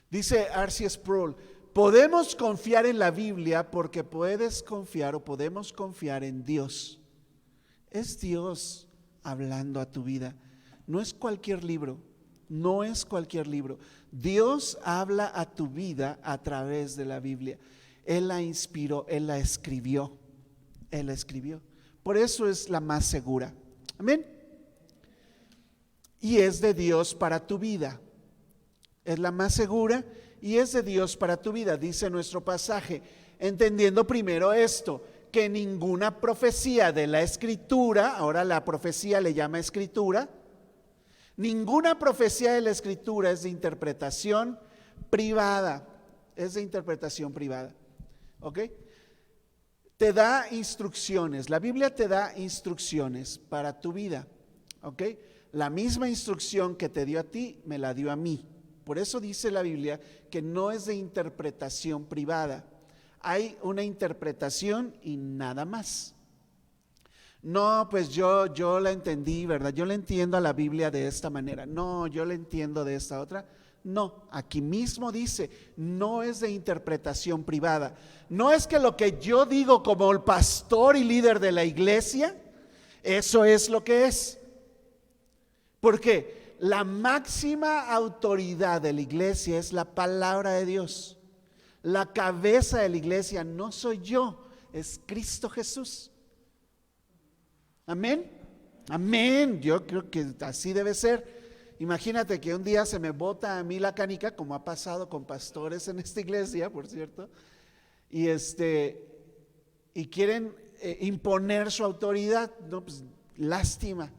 Dice R.C. Sproul: podemos confiar en la Biblia porque puedes confiar o podemos confiar en Dios. Es Dios hablando a tu vida. No es cualquier libro, no es cualquier libro. Dios habla a tu vida a través de la Biblia. Él la inspiró, Él la escribió. Él la escribió. Por eso es la más segura. Amén. Y es de Dios para tu vida. Es la más segura y es de Dios para tu vida, dice nuestro pasaje. Entendiendo primero esto, que ninguna profecía de la Escritura, ahora la profecía le llama Escritura, ninguna profecía de la Escritura es de interpretación privada. es de interpretación privada. ¿Ok? Te da instrucciones, la Biblia te da instrucciones para tu vida. ¿Ok? La misma instrucción que te dio a ti, me la dio a mí. Por eso dice la Biblia que no es de interpretación privada. Hay una interpretación y nada más. No, pues yo la entendí, ¿verdad? Yo le entiendo a la Biblia de esta manera. No, yo la entiendo de esta otra. No, aquí mismo dice, no es de interpretación privada. No es que lo que yo digo como el pastor y líder de la iglesia, eso es lo que es. Porque la máxima autoridad de la iglesia es la palabra de Dios. La cabeza de la iglesia no soy yo, es Cristo Jesús. Amén. Amén. Yo creo que así debe ser. Imagínate que un día se me bota a mí la canica, como ha pasado con pastores en esta iglesia, por cierto, y quieren imponer su autoridad. No, pues lástima.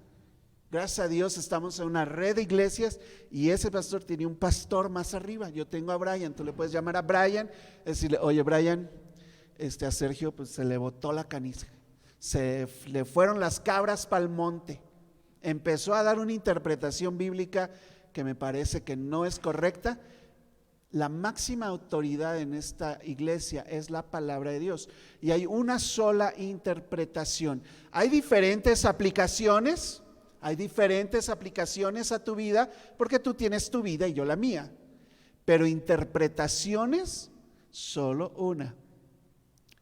Gracias a Dios estamos en una red de iglesias y ese pastor tiene un pastor más arriba. Yo tengo a Brian, tú le puedes llamar a Brian, decirle, oye Brian, a Sergio pues se le botó la canica, se le fueron las cabras pa'l monte. Empezó a dar una interpretación bíblica que me parece que no es correcta. La máxima autoridad en esta iglesia es la palabra de Dios y hay una sola interpretación. Hay diferentes aplicaciones. Hay diferentes aplicaciones a tu vida porque tú tienes tu vida y yo la mía. Pero interpretaciones, solo una.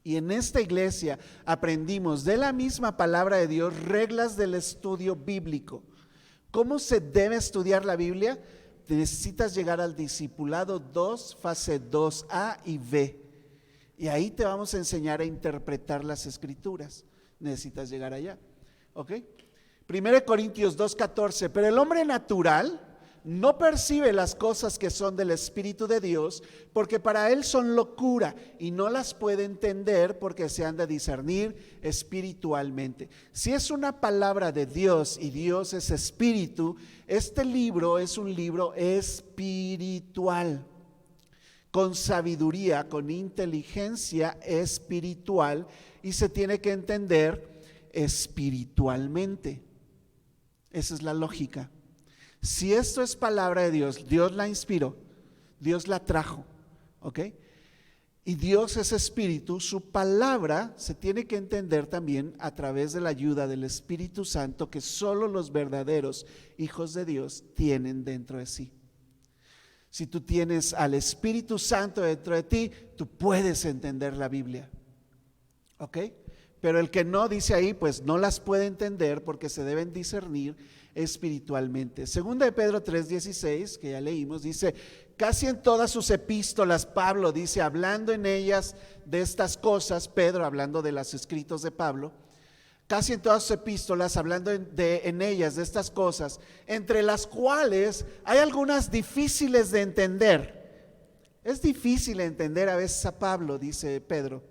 Y en esta iglesia aprendimos de la misma palabra de Dios reglas del estudio bíblico. ¿Cómo se debe estudiar la Biblia? Necesitas llegar al discipulado 2, fase 2A y B. Y ahí te vamos a enseñar a interpretar las escrituras. Necesitas llegar allá. ¿Ok? 1 Corintios 2:14, pero el hombre natural no percibe las cosas que son del Espíritu de Dios, porque para él son locura y no las puede entender porque se han de discernir espiritualmente. Si es una palabra de Dios y Dios es espíritu, este libro es un libro espiritual, con sabiduría, con inteligencia espiritual y se tiene que entender espiritualmente. Esa es la lógica. Si esto es palabra de Dios, Dios la inspiró, Dios la trajo, ¿ok? Y Dios es espíritu, su palabra se tiene que entender también a través de la ayuda del Espíritu Santo que solo los verdaderos hijos de Dios tienen dentro de sí. Si tú tienes al Espíritu Santo dentro de ti, tú puedes entender la Biblia, ¿ok? Pero el que no, dice ahí, pues no las puede entender porque se deben discernir espiritualmente. Segunda de Pedro 3:16, que ya leímos, dice, casi en todas sus epístolas, Pablo dice, hablando en ellas de estas cosas, Pedro hablando de los escritos de Pablo, casi en todas sus epístolas, hablando en ellas de estas cosas, entre las cuales hay algunas difíciles de entender. Es difícil entender a veces a Pablo, dice Pedro,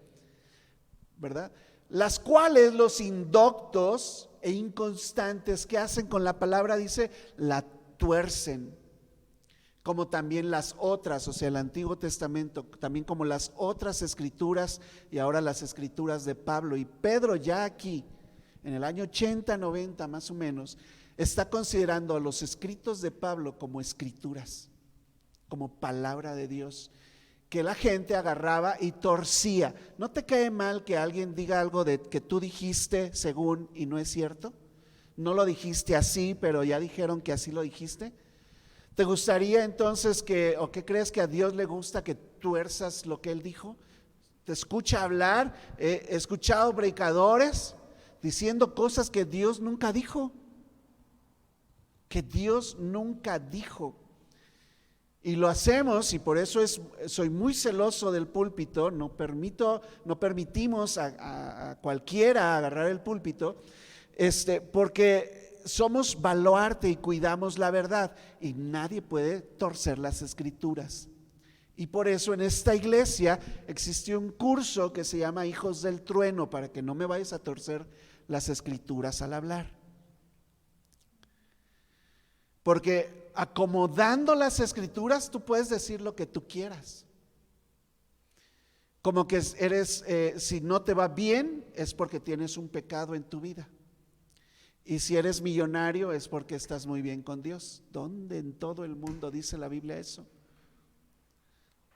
¿verdad? Las cuales los indoctos e inconstantes que hacen con la palabra, dice, la tuercen, como también las otras, o sea, el Antiguo Testamento, también como las otras escrituras y ahora las escrituras de Pablo. Y Pedro ya aquí, en el año 80, 90 más o menos, está considerando a los escritos de Pablo como escrituras, como palabra de Dios, que la gente agarraba y torcía. ¿No te cae mal que alguien diga algo de que tú dijiste según y no es cierto? No lo dijiste así, pero ya dijeron que así lo dijiste. ¿Te gustaría entonces o qué crees que a Dios le gusta que tuerzas lo que Él dijo? ¿Te escucha hablar? He escuchado predicadores diciendo cosas que Dios nunca dijo. Que Dios nunca dijo. Y lo hacemos, y por eso soy muy celoso del púlpito. No permitimos a cualquiera agarrar el púlpito, porque somos baluarte y cuidamos la verdad, y nadie puede torcer las escrituras. Y por eso en esta iglesia existe un curso que se llama Hijos del Trueno, para que no me vayas a torcer las escrituras al hablar. Porque acomodando las escrituras tú puedes decir lo que tú quieras. Como que eres, si no te va bien, es porque tienes un pecado en tu vida. Y si eres millonario, es porque estás muy bien con Dios. ¿Dónde en todo el mundo dice la Biblia eso?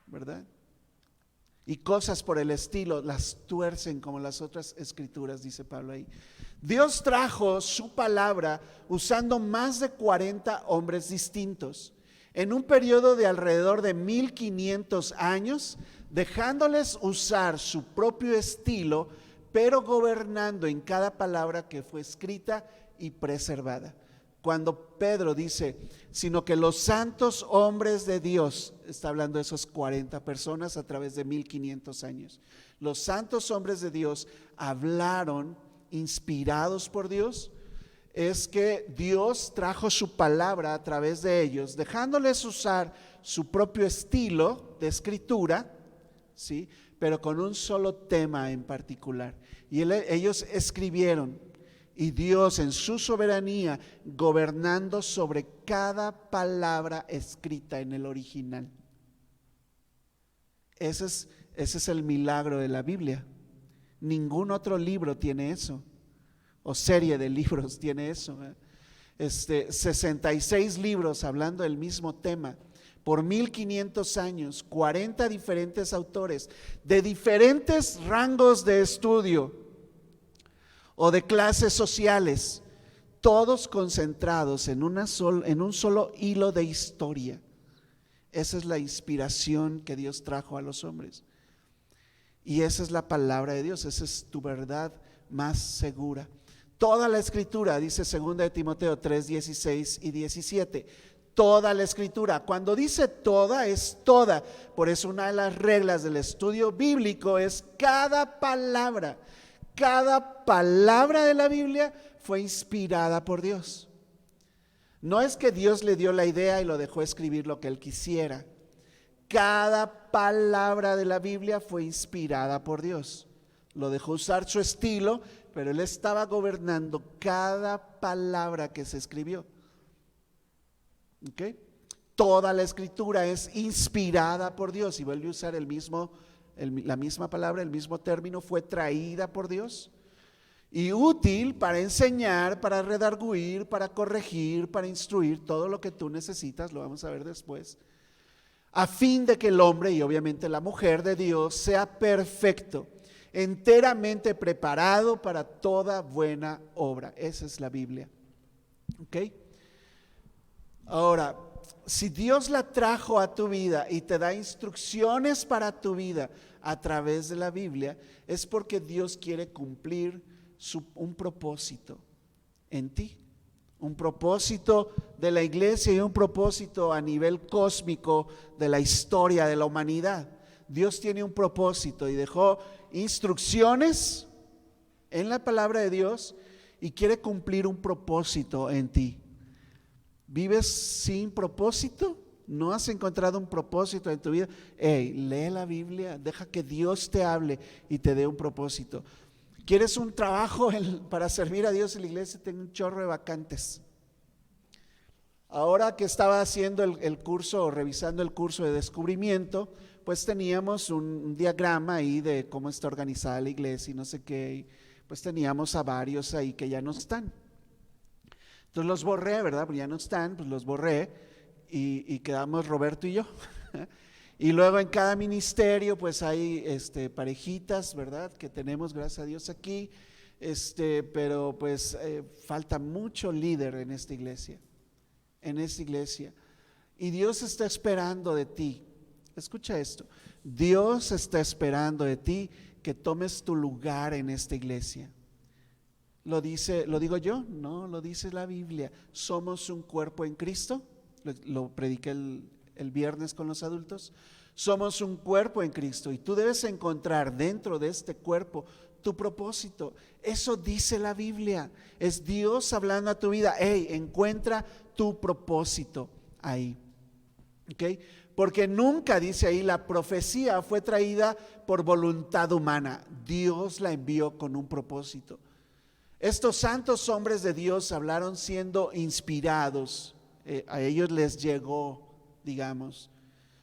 ¿Verdad? Y cosas por el estilo, las tuercen como las otras escrituras, dice Pablo ahí. Dios trajo su palabra usando más de 40 hombres distintos en un periodo de alrededor de 1500 años, dejándoles usar su propio estilo, pero gobernando en cada palabra que fue escrita y preservada. Cuando Pedro dice, sino que los santos hombres de Dios, está hablando de esos 40 personas a través de 1500 años. Los santos hombres de Dios hablaron inspirados por Dios. Es que Dios trajo su palabra a través de ellos, dejándoles usar su propio estilo de escritura, ¿sí? Pero con un solo tema en particular. Y ellos escribieron, y Dios en su soberanía gobernando sobre cada palabra escrita en el original. Ese es el milagro de la Biblia. Ningún otro libro tiene eso, o serie de libros tiene eso. 66 libros hablando del mismo tema, por 1500 años, 40 diferentes autores, de diferentes rangos de estudio o de clases sociales, todos concentrados en un solo hilo de historia. Esa es la inspiración que Dios trajo a los hombres. Y esa es la palabra de Dios, esa es tu verdad más segura. Toda la escritura, dice 2 de Timoteo 3, 16 y 17, toda la escritura. Cuando dice toda, es toda. Por eso una de las reglas del estudio bíblico es cada palabra de la Biblia fue inspirada por Dios. No es que Dios le dio la idea y lo dejó escribir lo que él quisiera. Cada palabra de la Biblia fue inspirada por Dios. Lo dejó usar su estilo, pero él estaba gobernando cada palabra que se escribió. ¿Ok? Toda la escritura es inspirada por Dios, y vuelve a usar la misma palabra, el mismo término, fue traída por Dios y útil para enseñar, para redarguir, para corregir, para instruir, todo lo que tú necesitas, lo vamos a ver después, a fin de que el hombre y obviamente la mujer de Dios sea perfecto, enteramente preparado para toda buena obra. Esa es la Biblia. ¿Ok? Ahora, si Dios la trajo a tu vida y te da instrucciones para tu vida a través de la Biblia, es porque Dios quiere cumplir un propósito en ti. Un propósito de la iglesia y un propósito a nivel cósmico de la historia de la humanidad. Dios tiene un propósito y dejó instrucciones en la palabra de Dios y quiere cumplir un propósito en ti. ¿Vives sin propósito? ¿No has encontrado un propósito en tu vida? Lee la Biblia, deja que Dios te hable y te dé un propósito. ¿Quieres un trabajo para servir a Dios en la iglesia? Tengo un chorro de vacantes. Ahora que estaba haciendo el curso, revisando el curso de descubrimiento, pues teníamos un diagrama ahí de cómo está organizada la iglesia y no sé qué, y pues teníamos a varios ahí que ya no están. Entonces los borré, ¿verdad? Porque ya no están, pues los borré y quedamos Roberto y yo. Y luego en cada ministerio pues hay parejitas, ¿verdad? Que tenemos, gracias a Dios, aquí, pero pues falta mucho líder en esta iglesia. Y Dios está esperando de ti. Escucha esto. Dios está esperando de ti que tomes tu lugar en esta iglesia. ¿Lo digo yo? No, lo dice la Biblia. Somos un cuerpo en Cristo. Lo prediqué el viernes con los adultos. Somos un cuerpo en Cristo y tú debes encontrar dentro de este cuerpo tu propósito. Eso dice la Biblia. Es Dios hablando a tu vida. Encuentra tu propósito ahí. ¿Ok? Porque nunca, dice ahí, la profecía fue traída por voluntad humana. Dios la envió con un propósito. Estos santos hombres de Dios hablaron siendo inspirados. A ellos les llegó, digamos,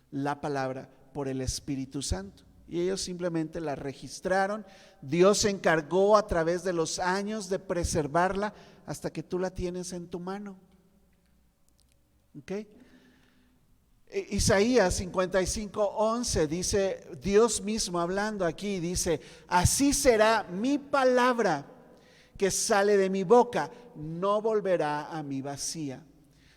la palabra por el Espíritu Santo. Y ellos simplemente la registraron. Dios se encargó a través de los años de preservarla hasta que tú la tienes en tu mano. ¿Ok? Isaías 55:11 dice, Dios mismo hablando aquí, dice: así será mi palabra que sale de mi boca, no volverá a mí vacía,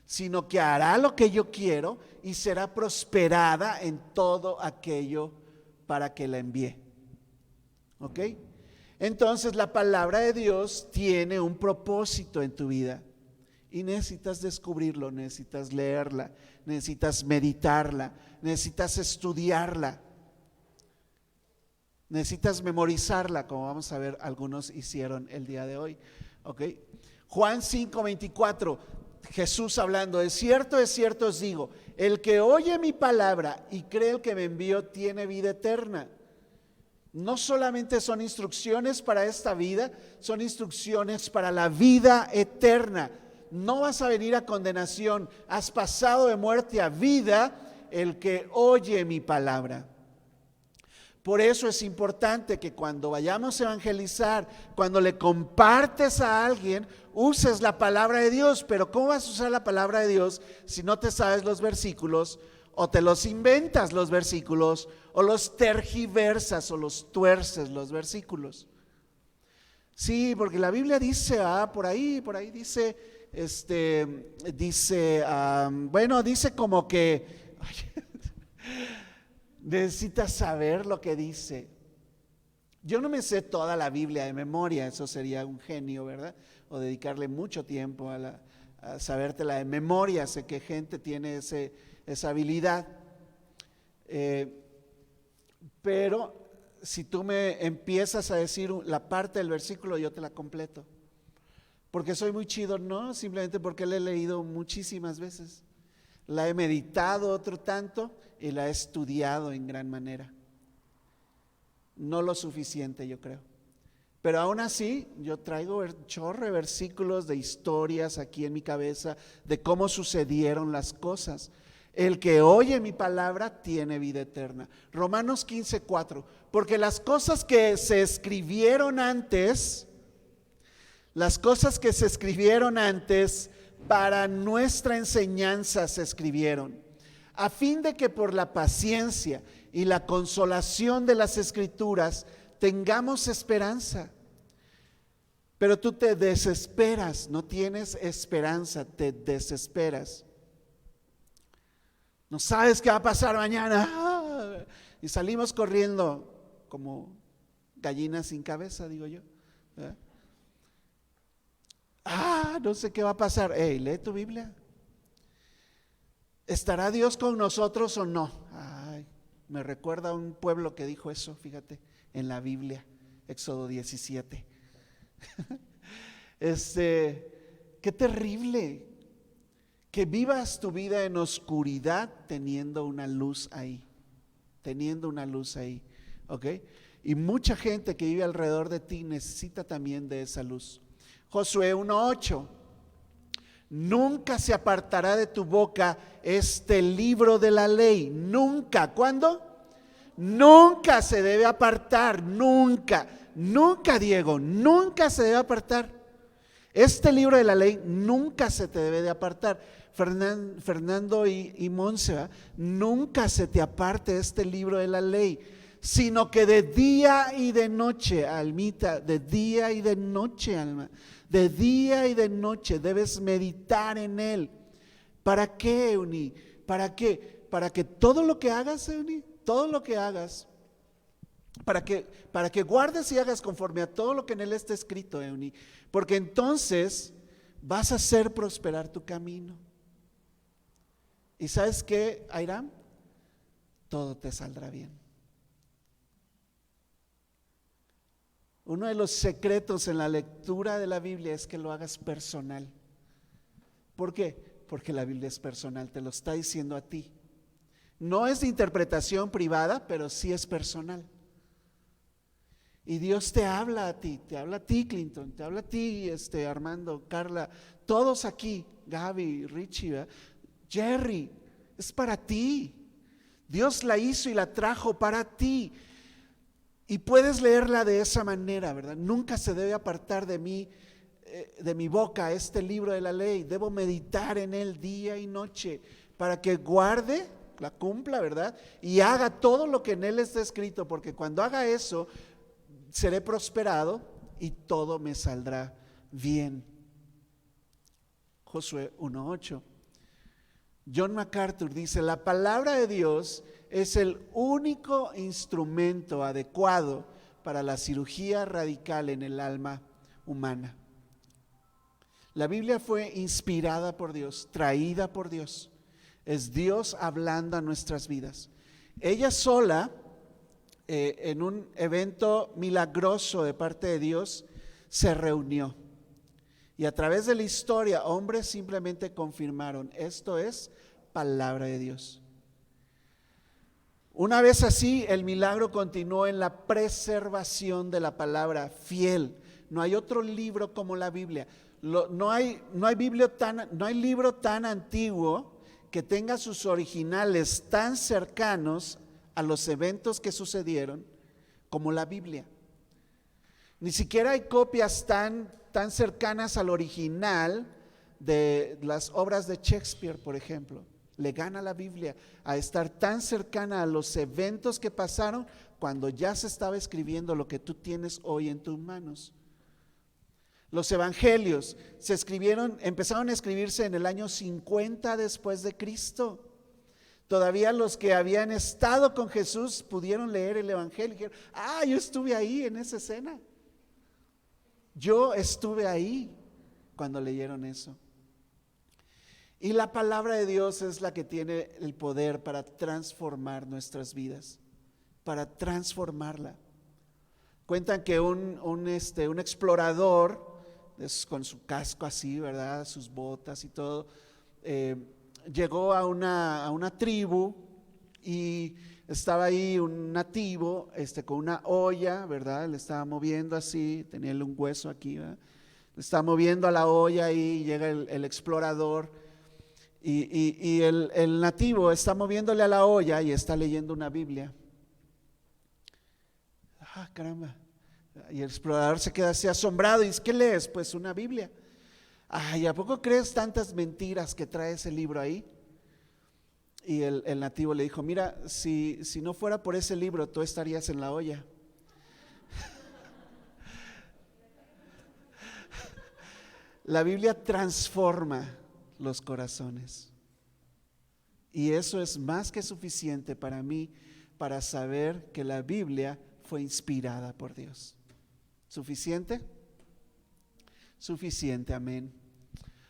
sino que hará lo que yo quiero y será prosperada en todo aquello para que la envíe. ¿Ok? Entonces la palabra de Dios tiene un propósito en tu vida y necesitas descubrirlo, necesitas leerla, necesitas meditarla, necesitas estudiarla, necesitas memorizarla, como vamos a ver algunos hicieron el día de hoy. ¿Ok? Juan 5:24, Jesús hablando: es cierto os digo, el que oye mi palabra y cree el que me envió tiene vida eterna. No solamente son instrucciones para esta vida, son instrucciones para la vida eterna. No vas a venir a condenación, has pasado de muerte a vida el que oye mi palabra. Por eso es importante que cuando vayamos a evangelizar, cuando le compartes a alguien, uses la palabra de Dios. Pero ¿cómo vas a usar la palabra de Dios si no te sabes los versículos, o te los inventas los versículos, o los tergiversas o los tuerces los versículos? Sí, porque la Biblia dice, por ahí dice, dice como que necesitas saber lo que dice. Yo no me sé toda la Biblia de memoria, eso sería un genio, ¿verdad? O dedicarle mucho tiempo a sabértela de memoria. Sé que gente tiene esa habilidad. Pero si tú me empiezas a decir la parte del versículo, yo te la completo. Porque soy muy chido, no, simplemente porque la he leído muchísimas veces. La he meditado otro tanto y la he estudiado en gran manera. No lo suficiente, yo creo. Pero aún así, yo traigo chorro de versículos de historias aquí en mi cabeza de cómo sucedieron las cosas. El que oye mi palabra tiene vida eterna. Romanos 15:4. Porque las cosas que se escribieron antes, para nuestra enseñanza se escribieron, a fin de que por la paciencia y la consolación de las Escrituras tengamos esperanza. Pero tú te desesperas, no tienes esperanza, te desesperas. No sabes qué va a pasar mañana. Y salimos corriendo como gallinas sin cabeza, digo yo. No sé qué va a pasar. Lee tu Biblia. ¿Estará Dios con nosotros o no? Me recuerda a un pueblo que dijo eso, fíjate, en la Biblia, Éxodo 17. Qué terrible que vivas tu vida en oscuridad teniendo una luz ahí, ¿ok? Y mucha gente que vive alrededor de ti necesita también de esa luz. Josué 1:8. Nunca se apartará de tu boca este libro de la ley. Nunca. ¿Cuándo? Nunca se debe apartar. Nunca, Diego, nunca se debe apartar. Este libro de la ley nunca se te debe de apartar. Fernando y Monse, nunca se te aparte este libro de la ley, sino que de día y de noche, Almita, de día y de noche, alma, de día y de noche debes meditar en él. ¿Para qué, Euni? ¿Para qué? Para que todo lo que hagas, Euni, todo lo que hagas, para que guardes y hagas conforme a todo lo que en él está escrito, Euni, porque entonces vas a hacer prosperar tu camino. ¿Y sabes qué, Airam? Todo te saldrá bien. Uno de los secretos en la lectura de la Biblia es que lo hagas personal. ¿Por qué? Porque la Biblia es personal, te lo está diciendo a ti. No es de interpretación privada, pero sí es personal. Y Dios te habla a ti, Clinton, te habla a ti, Armando, Carla, todos aquí, Gaby, Richie, ¿verdad? Jerry, es para ti. Dios la hizo y la trajo para ti. Y puedes leerla de esa manera, ¿verdad? Nunca se debe apartar de mi boca este libro de la ley. Debo meditar en él día y noche para que guarde, la cumpla, ¿verdad? Y haga todo lo que en él está escrito, porque cuando haga eso, seré prosperado y todo me saldrá bien. Josué 1:8. John MacArthur dice: la palabra de Dios es el único instrumento adecuado para la cirugía radical en el alma humana. La Biblia fue inspirada por Dios, traída por Dios. Es Dios hablando a nuestras vidas. Ella sola, en un evento milagroso de parte de Dios, se reunió. Y a través de la historia, hombres simplemente confirmaron: esto es palabra de Dios. Una vez así, el milagro continuó en la preservación de la palabra fiel. No hay otro libro como la Biblia. No hay libro tan antiguo que tenga sus originales tan cercanos a los eventos que sucedieron como la Biblia. Ni siquiera hay copias tan cercanas al original de las obras de Shakespeare, por ejemplo. Le gana la Biblia a estar tan cercana a los eventos que pasaron cuando ya se estaba escribiendo lo que tú tienes hoy en tus manos. Los evangelios empezaron a escribirse en el año 50 después de Cristo. Todavía los que habían estado con Jesús pudieron leer el evangelio y dijeron: yo estuve ahí en esa escena. Yo estuve ahí cuando leyeron eso. Y la palabra de Dios es la que tiene el poder para transformar nuestras vidas, para transformarla. Cuentan que un explorador, con su casco así, ¿verdad?, sus botas y todo, llegó a una tribu y estaba ahí un nativo con una olla, ¿verdad? Le estaba moviendo así, tenía un hueso aquí, ¿verdad? Le estaba moviendo a la olla y llega el explorador. Y el nativo está moviéndole a la olla y está leyendo una Biblia. Caramba. Y el explorador se queda así asombrado y dice: ¿qué lees? Pues una Biblia. ¿Y a poco crees tantas mentiras que trae ese libro ahí? Y el nativo le dijo: mira, si no fuera por ese libro, tú estarías en la olla. La Biblia transforma los corazones. Y eso es más que suficiente para mí para saber que la Biblia fue inspirada por Dios. ¿Suficiente? Suficiente, amén.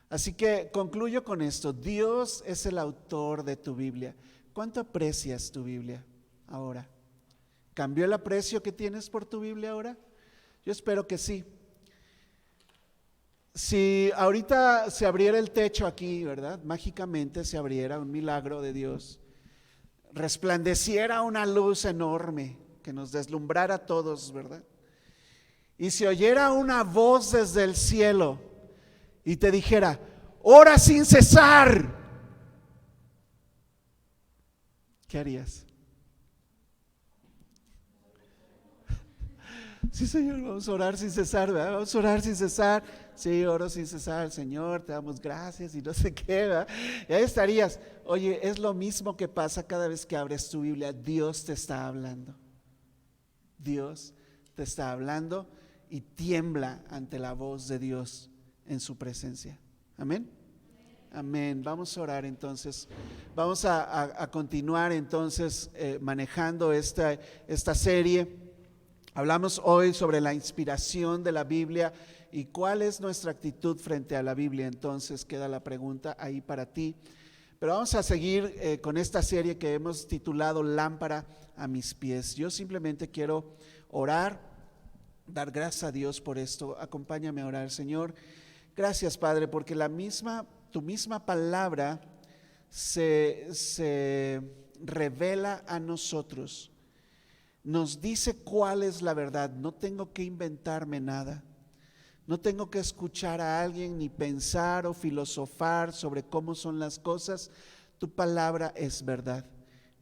Así que concluyo con esto: Dios es el autor de tu Biblia. ¿Cuánto aprecias tu Biblia ahora? ¿Cambió el aprecio que tienes por tu Biblia ahora? Yo espero que sí. Si ahorita se abriera el techo aquí, ¿verdad? Mágicamente se abriera, un milagro de Dios, resplandeciera una luz enorme que nos deslumbrara a todos, ¿verdad? Y se oyera una voz desde el cielo y te dijera: ora sin cesar, ¿qué harías? Sí, Señor, vamos a orar sin cesar, ¿verdad? Vamos a orar sin cesar. Sí, oro sin cesar, Señor, te damos gracias y no sé qué, ¿verdad? Y ahí estarías. Oye, es lo mismo que pasa cada vez que abres tu Biblia. Dios te está hablando. Dios te está hablando y tiembla ante la voz de Dios en su presencia. Amén. Amén. Vamos a orar entonces. Vamos a continuar entonces manejando esta serie. Hablamos hoy sobre la inspiración de la Biblia y cuál es nuestra actitud frente a la Biblia. Entonces queda la pregunta ahí para ti. Pero vamos a seguir con esta serie que hemos titulado Lámpara a mis pies. Yo simplemente quiero orar, dar gracias a Dios por esto. Acompáñame a orar. Señor, gracias, Padre, porque tu misma palabra se revela a nosotros. Nos dice cuál es la verdad. No tengo que inventarme nada. No tengo que escuchar a alguien ni pensar o filosofar sobre cómo son las cosas. Tu palabra es verdad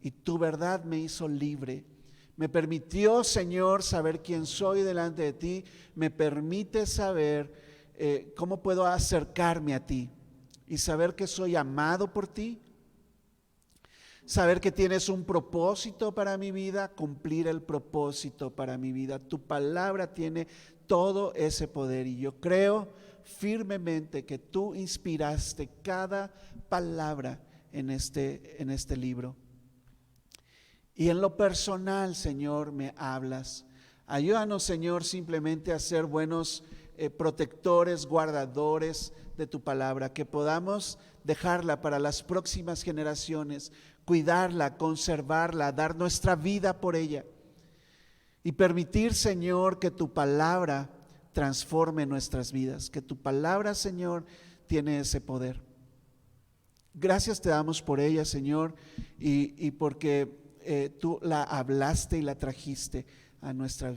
y tu verdad me hizo libre. Me permitió, Señor, saber quién soy delante de ti. Me permite saber cómo puedo acercarme a ti y saber que soy amado por ti. Saber que tienes un propósito para mi vida, cumplir el propósito para mi vida. Tu palabra tiene todo ese poder y yo creo firmemente que tú inspiraste cada palabra en este libro. Y en lo personal, Señor, me hablas. Ayúdanos, Señor, simplemente a ser buenos protectores, guardadores de tu palabra, que podamos dejarla para las próximas generaciones, cuidarla, conservarla, dar nuestra vida por ella y permitir, Señor, que tu palabra transforme nuestras vidas, que tu palabra, Señor, tiene ese poder. Gracias te damos por ella, Señor, y porque tú la hablaste y la trajiste a nuestra vida.